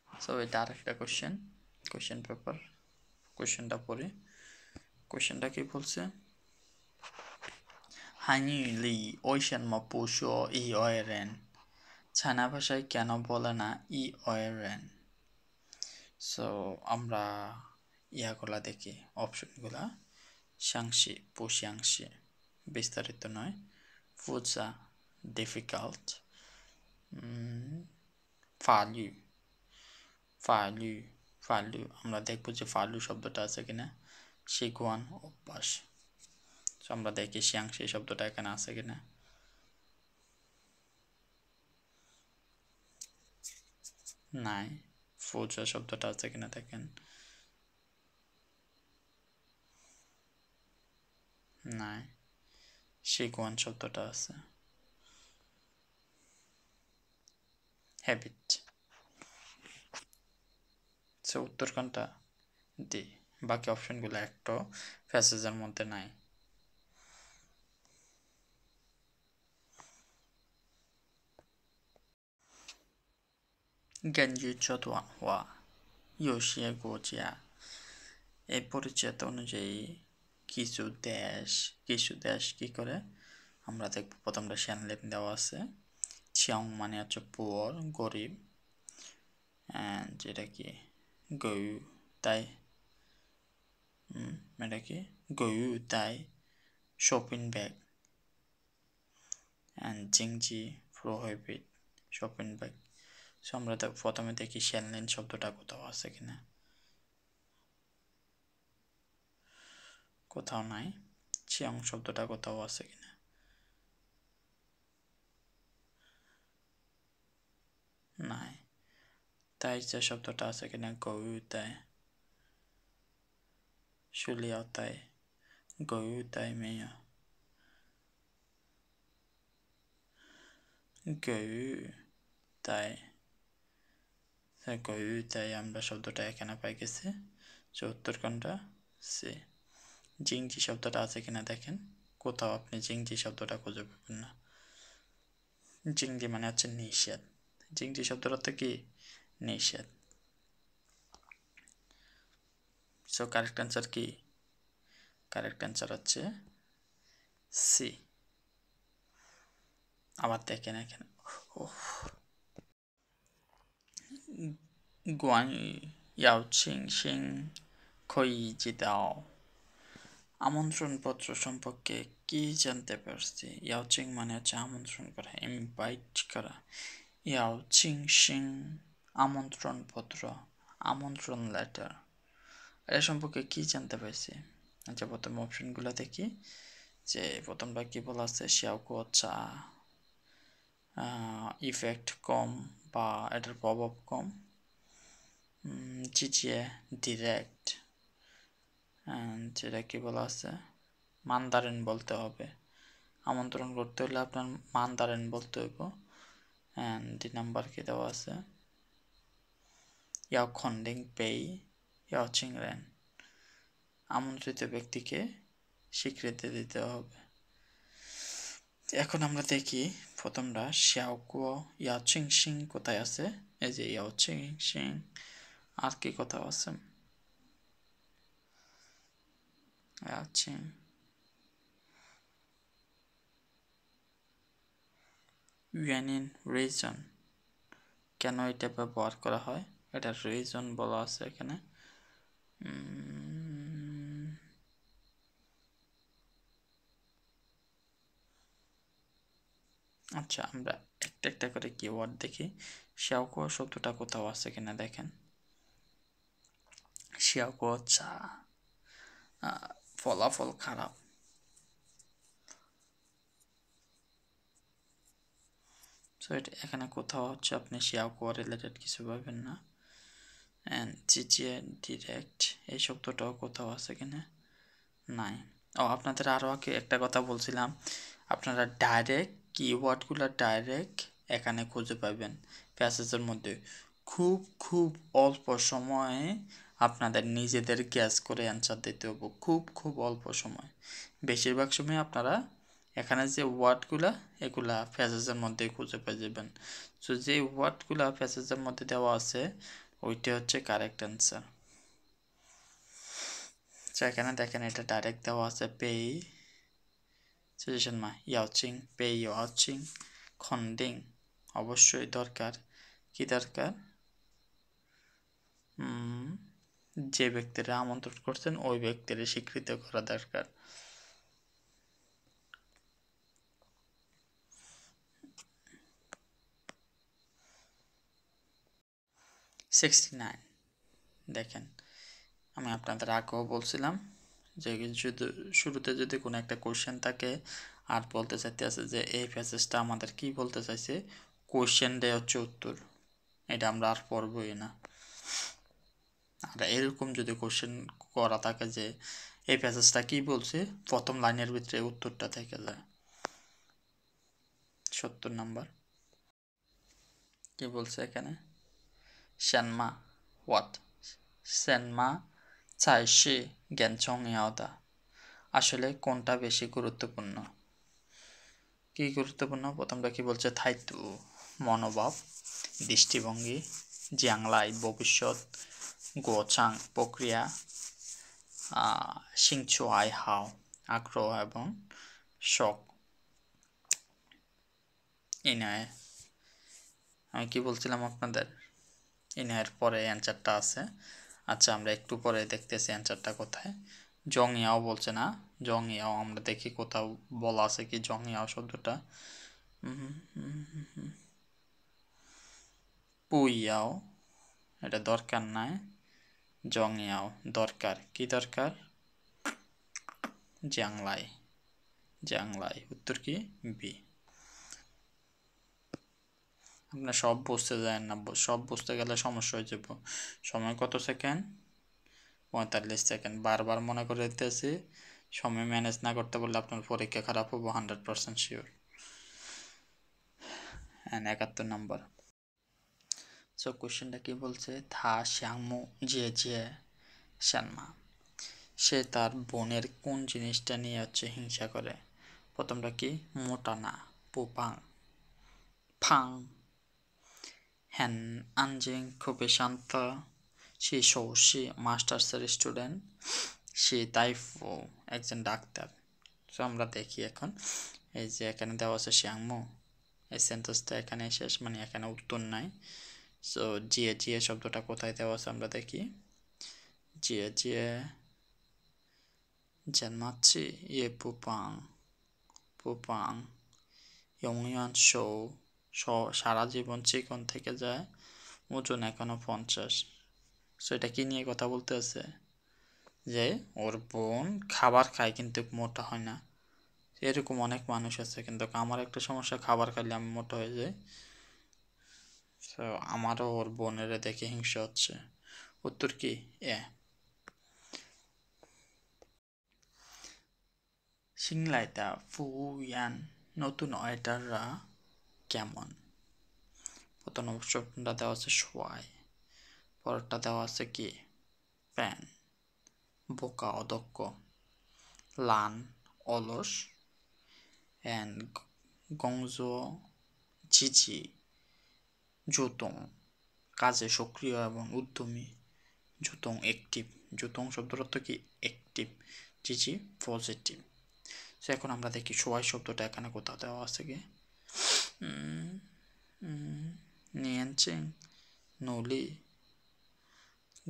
সো এটা আরেকটা কোশ্চেন পেপার, কোশ্চেনটা পড়ি। কোশ্চেনটা কি বলছে? হানি লি ওইশান মা পুশো ই ওয়েরেন, চায়না ভাষায় কেন বলে না ই ওয়েরেন? সো আমরা ইয়াগুলা দেখি, অপশনগুলা। সাংশি পুশিয়াংশি, বিস্তারিত নয়। ফুজা ডিফিকাল্ট। ফালু ফালু ফালু আমরা দেখবো যে ফালু শব্দটা আছে কিনা। শিগুয়ান অভ্যাস। সো আমরা দেখি শিয়াংশি শব্দটা এখানে আছে কিনা। নাই। ফুজা শব্দটা আছে কিনা দেখেন। নাই। শিগুয়ান শব্দটা আছে। হ্যাবিট। সো উত্তর কোনটা? ডি। বাকি অপশনগুলো একটা প্যাসেজের মধ্যে নাই।根据这段话，有些国家 এই পরিচিত অনুযায়ী কিছু দেশ কি করে আমরা দেখব। প্রথমটা শ্যানলেন দেওয়া আছে। চিয়ং মানে হচ্ছে পুয়ার, গরিব। যেটা কি গয়ু তাই, এটা কি গয়ু তাই শপিং ব্যাগ। অ্যান্ড জিংজি প্রোহিবিট শপিং ব্যাগ। সো আমরা প্রথমে দেখি শ্যানলেন শব্দটা কোথাও আছে কিনা। কোথাও নাই। চিয়ং শব্দটা কোথাও আছে কিনা। নাই। তাই যে শব্দটা আছে কিনা গয়ু তাই, শুলিয়াও তাই, গয়ু তাই মেয়, গয়ু তাই, গয়ু তাই আমরা শব্দটা এখানে পাই গেছি। যে উত্তর কোনটা? সি। জিংজি শব্দটা আছে কিনা দেখেন, কোথাও আপনি জিংজি শব্দটা খুঁজে পাবেন না। জিংজি মানে হচ্ছে নিষেধ। জিংজি শব্দটা অর্থ কি? নিষেধ। সো কারেক্ট অ্যান্সার কি? কারেক্ট অ্যান্সার হচ্ছে সি। আবার দেখেন এখানে গুয়ান ইয়াও চিং সিং খই জিদাও, আমন্ত্রণপত্র সম্পর্কে কি জানতে পারছি? ইয়াও চিং মানে হচ্ছে আমন্ত্রণ করা, ইনভাইট করা। ইয়াও চিং সিং আমন্ত্রণপত্র, আমন্ত্রণ লেটার, এর সম্পর্কে কি জানতে পারছি? আচ্ছা প্রথম অপশনগুলো দেখি। যে প্রথমটা কি বলা আছে? শিয়াওকো চা, ইফেক্ট কম বা এটার প্রভাব কম। জিজিয়ে ডিরেক্ট, যেটা কি বলা আছে? মান্দারিন বলতে হবে। আমন্ত্রণ করতে হলে আপনার মান্দারিন বলতে হইব। অ্যান্ড 2 নাম্বার কি দেওয়া আছে? ইয়াও খন্ডিং পেই ইয়াও চিংরেন, আমন্ত্রিত ব্যক্তিকে স্বীকৃতি দিতে হবে। এখন আমরা দেখি প্রথমটা শিয়াওকুও ইয়াচিং সিং কোথায় আছে? এই যে ইয়াচিং সিং। আর কি কোথাও আছে? ইয়াচিং, ইউয়ানিন রিজন, কেন এটা ব্যবহার করা হয় এটার রিজন বলা আছে এখানে। আচ্ছা, আমরা একটা একটা করে কিওয়ার্ড দেখি। শিয়াওকুয়া শব্দটা কোথাও আছে কিনা দেখেন। শিয়াওকুয়া চা, ফলাফল খারাপ। সো এটা এখানে কোথাও হচ্ছে আপনি শিয়াওকুয়া রিলেটেড কিছু পাবেন না। অ্যান্ড জিজিএ ডিরেক্ট এই শব্দটাও কোথাও আছে কিনা, নাই। ও আপনাদের আরও আগে একটা কথা বলছিলাম, আপনারা ডাইরেক্ট কিওয়ার্ডগুলো ডাইরেক্ট এখানে খুঁজে পাবেন প্যাসেজের মধ্যে। খুব খুব অল্প সময়ে আপনাদের নিজেদের গ্যাস করে অ্যান্সার দিতে হবে, খুব খুব অল্প সময়। বেশিরভাগ সময় আপনারা এখানে যে ওয়ার্ডগুলা এগুলা প্যাসেজের মধ্যে খুঁজে পেয়ে যাবেন। সো যে ওয়ার্ডগুলা প্যাসেজের মধ্যে দেওয়া আছে ওইটা হচ্ছে কারেক্ট অ্যান্সার। সো এখানে দেখেন এটা ডাইরেক্ট দেওয়া আছে পেই সাজেশন মা ইয়াওচিং, পেই ইয়াওচিং, খন্ডিং অবশ্যই দরকার। কি দরকার? যে ব্যক্তিরা আমন্ত্রণ করছেন ওই ব্যক্তিরা স্বীকৃত করা দরকার। দেখেন, আমি আপনাদের আগেও বলছিলাম যে যদি শুরুতে যদি কোনো একটা কোশ্চেন থাকে আর বলতে চাইতে আছে যে এই প্যাসেজটা আমাদের কি বলতে চাইছে, কোশ্চেন দেয় হচ্ছে উত্তর, এটা আমরা আর পড়বই না। আর এরকম যদি কোশ্চেন করা থাকে যে এই প্যাসেজটা কি বলছে, প্রথম লাইনের ভিতরে উত্তরটা থেকে যায়। 70 নাম্বার কি বলছে এখানে, শ্যানমা হোয়াট, শ্যানমা চাইশি জ্ঞানচং ইয়াওদা, আসলে কোনটা বেশি গুরুত্বপূর্ণ? কি গুরুত্বপূর্ণ? প্রথমটা কি বলছে, থাইতু মনোভাব, দৃষ্টিভঙ্গি, জিয়াংলাই ভবিষ্যৎ, গোচাং প্রক্রিয়া, সিংচু আই হাও আগ্রহ এবং শখ। ইনায় আমি কি বলছিলাম আপনাদের, ইনায়ের পরে অ্যান্সারটা আছে। আচ্ছা আমরা একটু পরে দেখতেছি অ্যান্সারটা কোথায়। জং ইয়াও বলছে না, জং ইয়াও আমরা দেখি কোথাও বলা আছে কি জং ইয়াও শব্দটা। পুইয়াও এটা দরকার নাই, জং ইয়াও দরকার। কি দরকার? জিয়াংলাই, জিয়াংলাই উত্তর কি বি। আপনার সব বুঝতে যায় না, সব বুঝতে গেলে সমস্যা হয়ে যাব। সময় কত সেকেন্ড? 45 সেকেন্ড। বারবার মনে করে দিতেছি, সময় ম্যানেজ না করতে পারলে আপনার পরীক্ষা খারাপ হবো 100% শিওর। 71 নম্বর। সো কোশ্চেনটা কি বলছে, থা শ্যাংমু যে যে শ্যানমা, সে তার বোনের কোন জিনিসটা নিয়ে হচ্ছে হিংসা করে? প্রথমটা কি, মোটা না, পুপাং ফাং, হ্যান আনজিং খুবই শান্ত, সে সৌসি মাস্টার্সের স্টুডেন্ট, সে তাইফু একজন ডাক্তার। সো আমরা দেখি এখন, এই যে এখানে দেওয়া আছে শ্যাংমু, এই সেন্টেন্সটা এখানে শেষ, মানে এখানে উত্তর নাই। সো জিয়ে জিয়ে শব্দটা কোথায় দেওয়া আছে আমরা দেখি, জিয়ে জিয়ে জন্মাচ্ছি ইয়ে পুপাং, পুপাং ইয়ংয়ান শো সারা জীবন চিকন থেকে যায়, ওজন এখনো 50। সো এটা কি নিয়ে কথা বলতে আছে, যে ওর বোন খাবার খায় কিন্তু মোটা হয় না। এরকম অনেক মানুষ আছে, কিন্তু আমার একটা সমস্যা, খাবার খাইলে আমি মোটা হয়ে যাই। তো আমারও ওর বোনের দেখে হিংসা হচ্ছে। উত্তর কি এ। সিংলাইতা ফুয়ান নতুন ওয়েটাররা কেমন? প্রথম অপশনটা দেওয়া আছে সোয়াই, পরেরটা দেওয়া আছে কি প্যান, বোকা অদক্ষ, লান অলস, অ্যান্ড গংজো জিজি জুতং কাজে সক্রিয় এবং উদ্যমী, জুতং অ্যাক্টিভ, জুতং শব্দের অর্থ কি অ্যাক্টিভ, জিজি পজিটিভ। সো এখন আমরা দেখি সোয়াই শব্দটা এখানে কোথাও দেওয়া আছে কি, নিয়েনচিং নলি,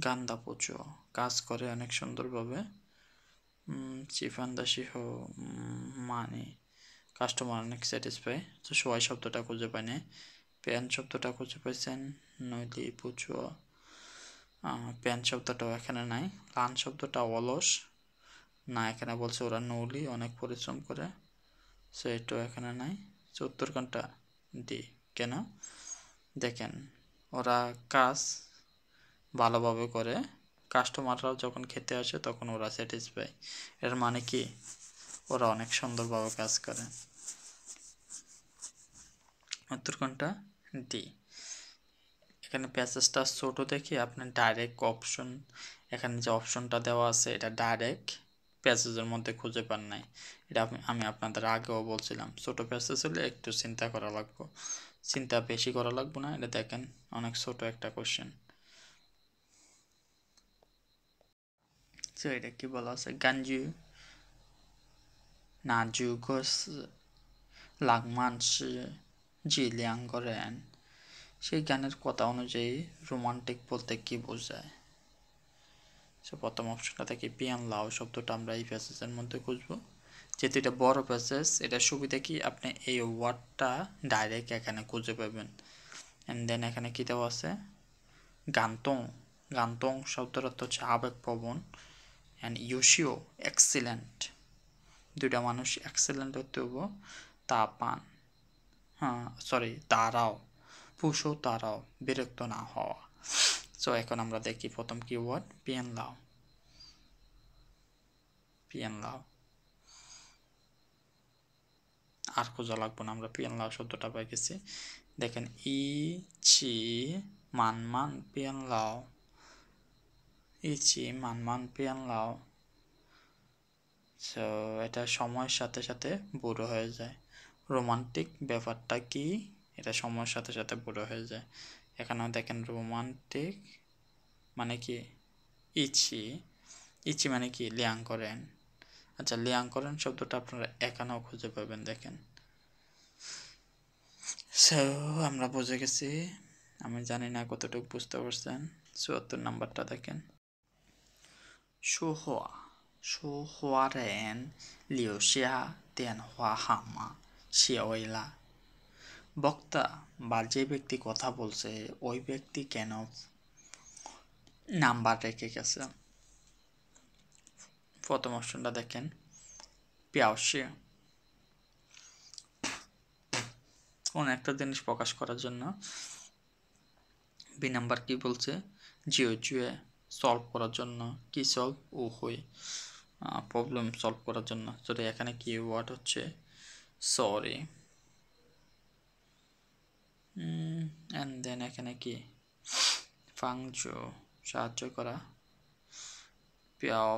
গান্দা পুজো কাজ করে অনেক সুন্দরভাবে, চিফান্দাসি হো মানে কাস্টমার অনেক স্যাটিসফাই। তো সবাই শব্দটা খুঁজে পায় না। প্যান শব্দটা খুঁজে পাইছেন, নইলে পুচো। প্যান শব্দটাও এখানে নাই। লান শব্দটা অলস না, এখানে বলছে ওরা নৌলি অনেক পরিশ্রম করে, সো এটাও এখানে নাই। সো উত্তর কোনটা? ডি। কেন? দেখেন, ওরা কাজ ভালোভাবে করে, কাস্টমাররাও যখন খেতে আসে তখন ওরা স্যাটিসফাই। এর মানে কি? ওরা অনেক সুন্দরভাবে কাজ করে। উত্তর কোনটা? ডি। এখানে প্যাসেজটা ছোট দেখে আপনি ডাইরেক্ট অপশন, এখানে যে অপশনটা দেওয়া আছে এটা ডাইরেক্ট প্যাসেজের মধ্যে খুঁজে পান নাই। এটা আমি আপনাদের আগেও বলছিলাম, ছোট প্যাসেজ হলে একটু চিন্তা করা লাগবে, চিন্তা বেশি করা লাগবে না। এটা দেখেন অনেক ছোট একটা কোশ্চেন। তো এটা কি বলা আছে? গাঞ্জু না জু গোস লাগমান জি লিয়াং করেন। সেই গানের কথা অনুযায়ী রোমান্টিক বলতে কি বোঝায়? সো প্রথম অপশনটা থেকে পিয়ান লাও শব্দটা আমরা এই প্যাসেজের মধ্যে খুঁজবো। যেহেতু এটা বড় প্যাসেজ, এটা সুবিধা কি আপনি এই ওয়ার্ডটা ডাইরেক্ট এখানে খুঁজে পাবেন। অ্যান্ড দেন এখানে কী দেওয়া আছে? গান্তং। গান্তং শব্দের অর্থ হচ্ছে আবেগপ্রবণ। অ্যান্ড ইউশিও এক্সিলেন্ট। দুইটা মানুষ এক্সিলেন্ট হতে হবো। তা পান, হ্যাঁ সরি তারাও, পুষো তারাও, বিরক্ত না হওয়া। সো এখন আমরা দেখি প্রথম কিওয়ার্ড পিয়ান লাও। পিয়ান লাও আর খোঁজা লাগবো না, আমরা পিয়ান লাও শব্দটা পাই গেছি। দেখেন ই চি মান মান পিয়ান লাও, ই চি মান মান পিয়ান লাও। সো এটা সময়ের সাথে সাথে বুড়ো হয়ে যায়। রোমান্টিক ব্যাপারটা কি? এটা সময়ের সাথে সাথে বুড়ো হয়ে যায়। এখানেও দেখেন রোমান্টিক মানে কি? ইচি। ইচি মানে কি? লিয়াং করেন। আচ্ছা, লিয়াং করেন শব্দটা আপনারা এখানেও খুঁজে পাবেন। দেখেন, সো আমরা বুঝে গেছি। আমি জানি না কতটুকু বুঝতে পারছেন। ৭৪ নাম্বারটা দেখেন, সুহোয়া সুহোয়া রেন লিওশিয়া দেন হওয়া হামা শিওইলা। বক্তা বা যে ব্যক্তি কথা বলছে ওই ব্যক্তি কেন নাম্বার রেখে গেছে? প্রথম অপশনটা দেখেন, পিয়াওশি কোন একটা জিনিস প্রকাশ করার জন্য। বি নাম্বার কি বলছে? জিও জুয়ে সলভ করার জন্য। কি সলভ? ও হই প্রবলেম সলভ করার জন্য। যদি এখানে কি ওয়ার্ড হচ্ছে সরি। অ্যান্ড দেন এখানে কি? ফাংজো সাহায্য করা। পিয়াও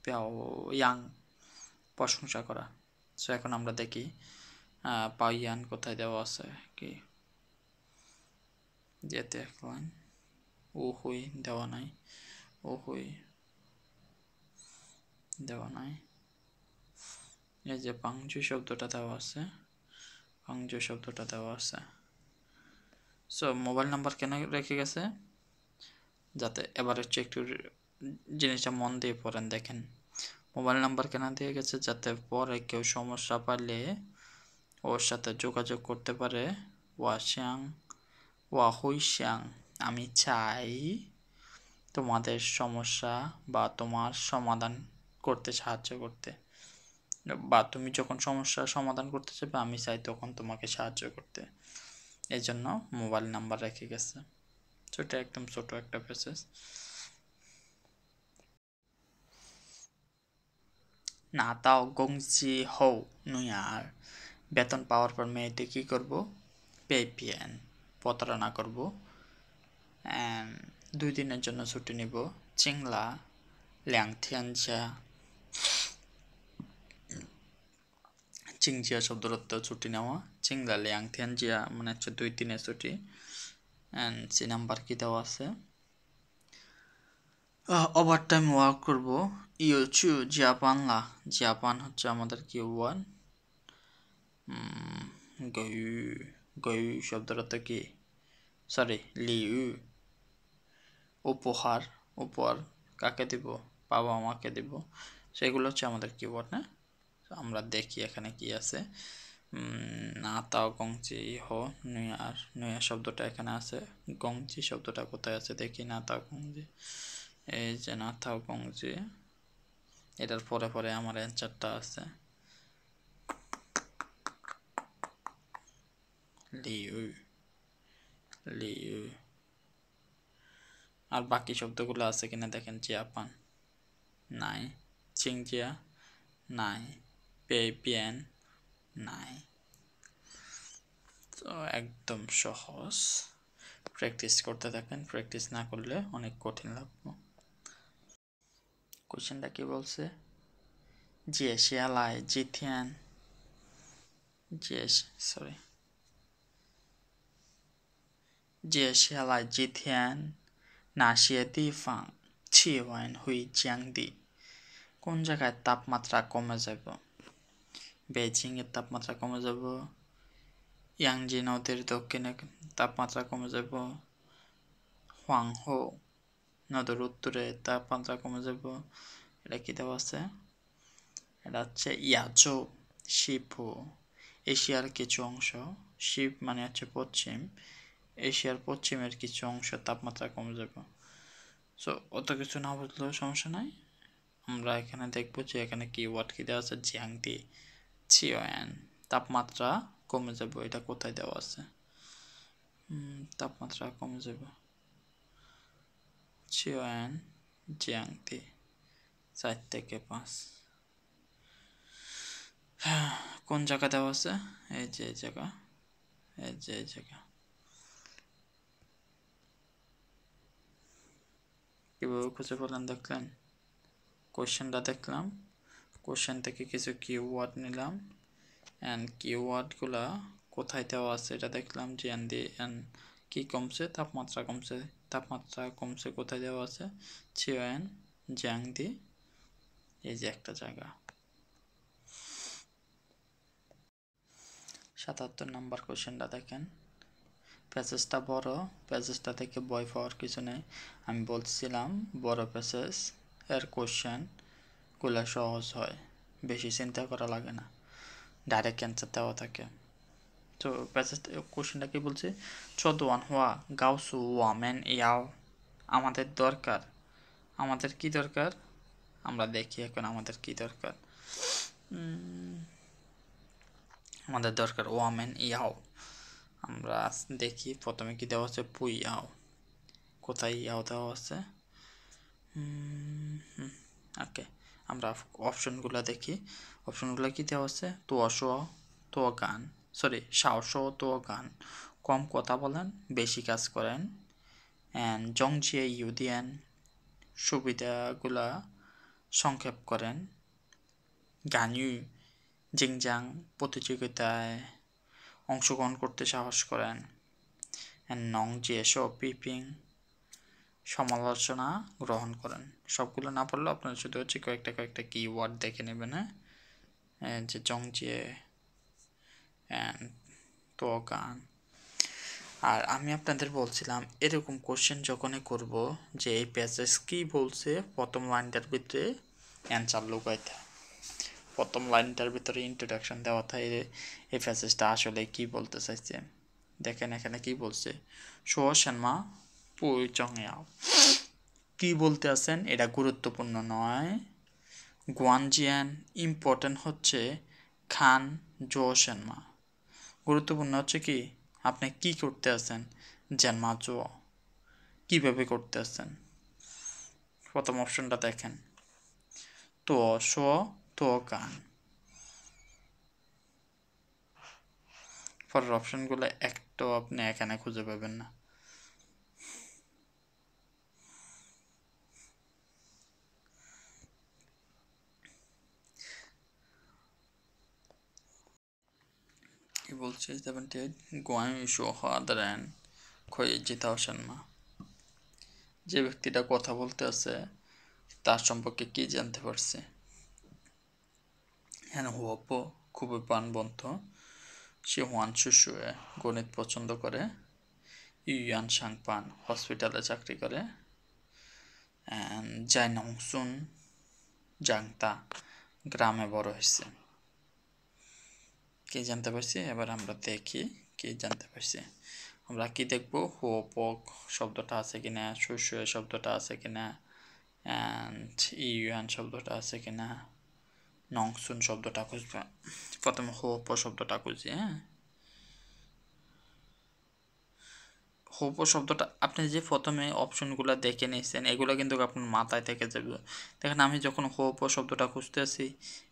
পিয়াও ইয়াং প্রশংসা করা। সো এখন আমরা দেখি পাইয়ান কোথায় দেওয়া আছে কি? যেতে লাইন ও হই দেওয়া নাই, ও হই দেওয়া নাই। এই যে পাংজু শব্দটা দেওয়া আছে, পাংজু শব্দটা দেওয়া আছে। সো মোবাইল নাম্বার কেন রেখে গেছে? যাতে এবার হচ্ছে একটু জিনিসটা মন দিয়ে পড়েন। দেখেন মোবাইল নাম্বার কেন দিয়ে গেছে? যাতে পরে কেউ সমস্যা পারলে ওর সাথে যোগাযোগ করতে পারে। ওয়াশাং ওয়া হুইশাং আমি চাই তোমাদের সমস্যা বা তোমার সমাধান করতে সাহায্য করতে, বা তুমি যখন সমস্যার সমাধান করতে চাইবে আমি চাই তখন তোমাকে সাহায্য করতে। এই জন্য মোবাইল নাম্বার রেখে গেছে। এটা একদম ছোট একটা প্যাসেজ। না তাও গংজি হও নুয়ার, বেতন পাওয়ার পর মেয়েটি কী করবো? পেপিএন প্রতারণা করব। 2 দিনের জন্য ছুটি নিব। চিংলা ল্যাংথিয়ানজা, চিংজিয়া শব্দের অর্থ ছুটি নেওয়া। চিংলা ল্যাংথিয়ানজিয়া মানে হচ্ছে 2 দিনের ছুটি। অ্যান্ড সি নাম্বার কি দেওয়া আছে? ওভার টাইম ওয়ার্ক করবো। ইউচু জাপানলা, জাপান হচ্ছে আমাদের কি ওয়ান। গয়ু গয়ু শব্দের অর্থ কি? সরি লিউ উপহার। উপহার কাকে দিব? বাবা মাকে দিব। সেগুলো হচ্ছে আমাদের কিওয়ার্ড না। আমরা দেখি এখানে কি আছে। না তাও গংজি হো নুয়ার, নুয়ার শব্দটা এখানে আছে, গংজি শব্দটা কোথায় আছে দেখি। না তাও গংজি, এই যে না তাও গংজি, এটার পরে পরে আমার অ্যান্সারটা আছে লিউ, লিউ। আর বাকি শব্দগুলো আছে কিনা দেখেন। জাপান নাই, চিংজিয়া নাই, পেপিয়ান নাই। তো একদম সহজ, প্র্যাকটিস করতে থাকেন, প্র্যাকটিস না করলে অনেক কঠিন লাগবে। কোশ্চেনটা কি বলছে, জিয়ালাই জিথিয়ান, সরি, জিয়ালাই জিথিয়ান নাশিয়া দিফাং চিওয়ান হুই জিয়াংদি। কোন জায়গায় তাপমাত্রা কমে যাব? বেজিং এর তাপমাত্রা কমে যাব, ইয়াংজি নদীর দক্ষিণে তাপমাত্রা কমে যাব, হোয়াংহো নদীর উত্তরে তাপমাত্রা কমে যাব। এটা কি দেওয়া আছে? এটা হচ্ছে ইয়াজো শিপু, এশিয়ার কিছু অংশ, শিপ মানে হচ্ছে পশ্চিম, এশিয়ার পশ্চিমের কিছু অংশ তাপমাত্রা কমে যাবে। সো অত কিছু না বুঝলেও সমস্যা নাই, আমরা এখানে দেখবো যে এখানে কি ওয়ার্ড কি দেওয়া আছে, জিয়াংদি চিওয়ান, তাপমাত্রা কমে যাবে। এটা কোথায় দেওয়া আছে? তাপমাত্রা কমে যাবে, চিওয়ান জিয়াংদি 4 থেকে 5। কোন জায়গা দেওয়া আছে? এই যে এই জায়গা, এই যে এই জায়গা। কিভাবে খুঁজে পেলেন দেখলেন? কোশ্চেনটা দেখলাম, কোশ্চেন থেকে কিছু কিওয়ার্ড নিলাম, অ্যান্ড কিওয়ার্ডগুলা কোথায় দেওয়া আছে এটা দেখলাম। জিয়ান্দি অ্যান্ড কি কমছে? তাপমাত্রা কমছে। তাপমাত্রা কমছে কোথায় দেওয়া আছে? চিওয়ান জিয়াংদি, এই যে একটা জায়গা। 77 নাম্বার কোশ্চেনটা দেখেন, প্যাসেজটা বড়, প্যাসেজটা থেকে বই পাওয়ার কিছু নেই। আমি বলছিলাম বড় প্যাসেজ এর কোশ্চেনগুলো সহজ হয়, বেশি চিন্তা করা লাগে না, ডাইরেক্ট অ্যান্সার দেওয়া থাকে। তো প্যাসেজ কোশ্চেনটা কি বলছে? চোদওয়ান হওয়া গাউসু ওয়ামেন ইয়াও, আমাদের দরকার, আমাদের কি দরকার? আমরা দেখি এখন আমাদের কি দরকার। আমাদের দরকার ওয়ামেন ইয়াও। আমরা দেখি প্রথমে কি দেওয়া আছে, পুই ইয়াও, কোথায় ইয়াও দেওয়া আছে? ওকে, আমরা অপশনগুলো দেখি। অপশনগুলো কি দেওয়া আছে? তোয়াশো তো গান, সরি সাওশো তো গান, কম কথা বলেন বেশি কাজ করেন, অ্যান্ড জংজিয়ে ইউদিয়ান, সুবিধাগুলা সংক্ষেপ করেন, গানু জিংজাং, প্রতিযোগিতায় অংশগ্রহণ করতে সাহস করেন, অ্যান্ড নং জিয়েশো পিপিং, সমালোচনা গ্রহণ করেন। সবগুলো না পড়লে আপনারা শুধু হচ্ছে কয়েকটা কিওয়ার্ড দেখে নেবেন, হ্যাঁ, যে জংজিয়ে অ্যান্ড তো গান। আর আমি আপনাদের বলছিলাম এরকম কোশ্চেন যখনই করব যে এই প্যাসেজ কি বলছে, প্রথম লাইনটার ভিতরে অ্যান্সার লুকাইতে, প্রথম লাইনটার ভিতরে ইন্ট্রোডাকশন দেওয়া থাকে এই প্যাসেজটা আসলে কি বলতে চাইছে। দেখেন এখানে কি বলছে, শো সেনমা পুই চংয়াও, কি বলতে আছেন এটা গুরুত্বপূর্ণ নয়। গুয়ানজিয়ান ইম্পর্টেন্ট হচ্ছে খান জো সেনমা, গুরুত্বপূর্ণ হচ্ছে কি আপনি কি করতে আছেন, জেনমা জো কীভাবে করতে আছেন। প্রথম অপশনটা দেখেন, তো শো তো গান, পরের অপশনগুলো একটাও আপনি এখানে খুঁজে পাবেন না। কি বলছে 78 গোয়াং শো হাদারেন খয়ে জিতাও সেনমা, যে ব্যক্তিটা কথা বলতে আছে তার সম্পর্কে কি জানতে পারছে। হ্যাঁ হুয়াপো খুবই প্রাণবন্ত, সে ওয়ান শুশুয়ে গণিত পছন্দ করে, ইউয়ান সাংপান হসপিটালে চাকরি করে, অ্যান্ড জাইনংসুন জাংতা গ্রামে বড় হয়েছে। কি জানতে পারছি? এবার আমরা দেখি কি জানতে পারছি। আমরা কি দেখব? হোপক শব্দটা আছে কিনা, শুশুয়ে শব্দটা আছে কিনা, অ্যান্ড ইউয়ান শব্দটা আছে কিনা, নংসুন শব্দটা খুঁজবে। প্রথমে হোপ শব্দটা খুঁজি, হ্যাঁ। হোপ শব্দটা আপনি যে প্রথমে অপশনগুলো দেখে নিয়েছেন এগুলো কিন্তু আপনার মাথায় থেকে যাবে। দেখেন আমি যখন হোপ শব্দটা খুঁজতেছি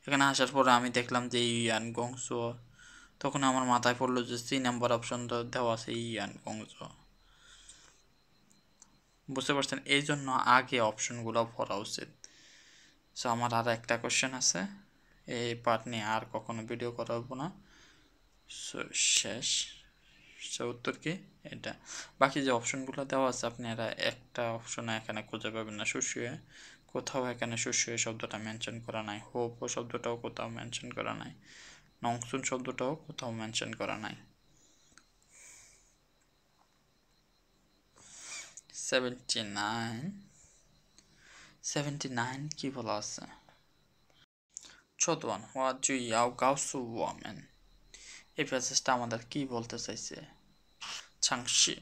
এখানে আসার পরে আমি দেখলাম যে ইয়ান গংসো, তখন আমার মাথায় পড়লো যে সি নাম্বার অপশন দেওয়া আছে ইয়ান গংসো। বুঝতে পারছেন? এই জন্য আগে অপশনগুলো পড়া উচিত। সো আমার আর একটা কোশ্চেন আছে, এই পার্ট নিয়ে আর কখনো ভিডিও করা হবো না। সো শেষ। সো উত্তর কি? এটা। বাকি যে অপশনগুলো দেওয়া আছে আপনারা একটা অপশনে এখানে খুঁজে পাবেন না। শুশুয়ে কোথাও এখানে শুশুয়ে শব্দটা মেনশন করা নাই, হোপ শব্দটাও কোথাও মেনশন করা নাই, নংসুন শব্দটাও কোথাও মেনশন করা নাই। 79 কি বলা আছে? চতুয়ান হওয়া জুই ইয়াও গাউসু ওয়ামেন, এই প্যাসেজটা আমাদের কি বলতে চাইছে? চাংশি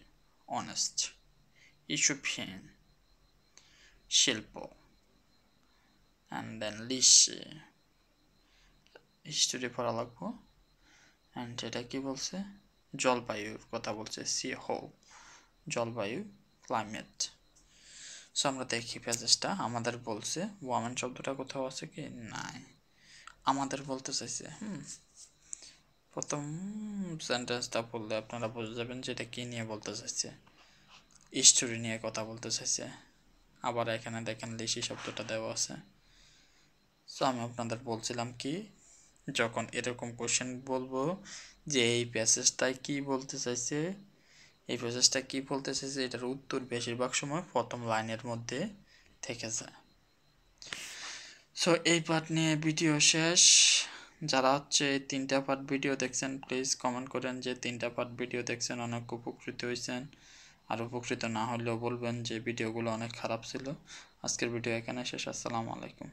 অনেস্ট, ইস্যুফিন শিল্প, অ্যান্ড দেন লিশি হিস্টোরি পড়া লাগবো। অ্যান্ড এটা কি বলছে? জলবায়ুর কথা বলছে, সি হো জলবায়ু, ক্লাইমেট। সো আমরা দেখি প্যাসেজটা আমাদের বলছে ওয়ামেন শব্দটা কোথাও আছে কি? নাই, আমাদের বলতে চাইছে। প্রথম সেন্টেন্সটা পড়লে আপনারা বুঝে যাবেন যে এটা কী নিয়ে বলতে চাইছে, স্টোরি নিয়ে কথা বলতে চাইছে। আবার এখানে দেখেন লিশি শব্দটা দেওয়া আছে। সো আমি আপনাদের বলছিলাম কি, যখন এরকম কোশ্চেন বলবো যে এই প্যাসেজটায় কি বলতে চাইছে, এই প্যাসেজটা কি বলতে চাইছে, এটার উত্তর বেশিরভাগ সময় প্রথম লাইনের মধ্যে থেকে যায়। সো এই পার্ট নিয়ে ভিডিও শেষ। যারা হচ্ছে 3টা পার্ট ভিডিও দেখছেন প্লিজ কমেন্ট করেন যে 3টা পার্ট ভিডিও দেখছেন, অনেক উপকৃত হয়েছেন। আর উপকৃত না হলেও বলবেন যে ভিডিওগুলো অনেক খারাপ ছিল। আজকের ভিডিও এখানে শেষ। আসসালামু আলাইকুম।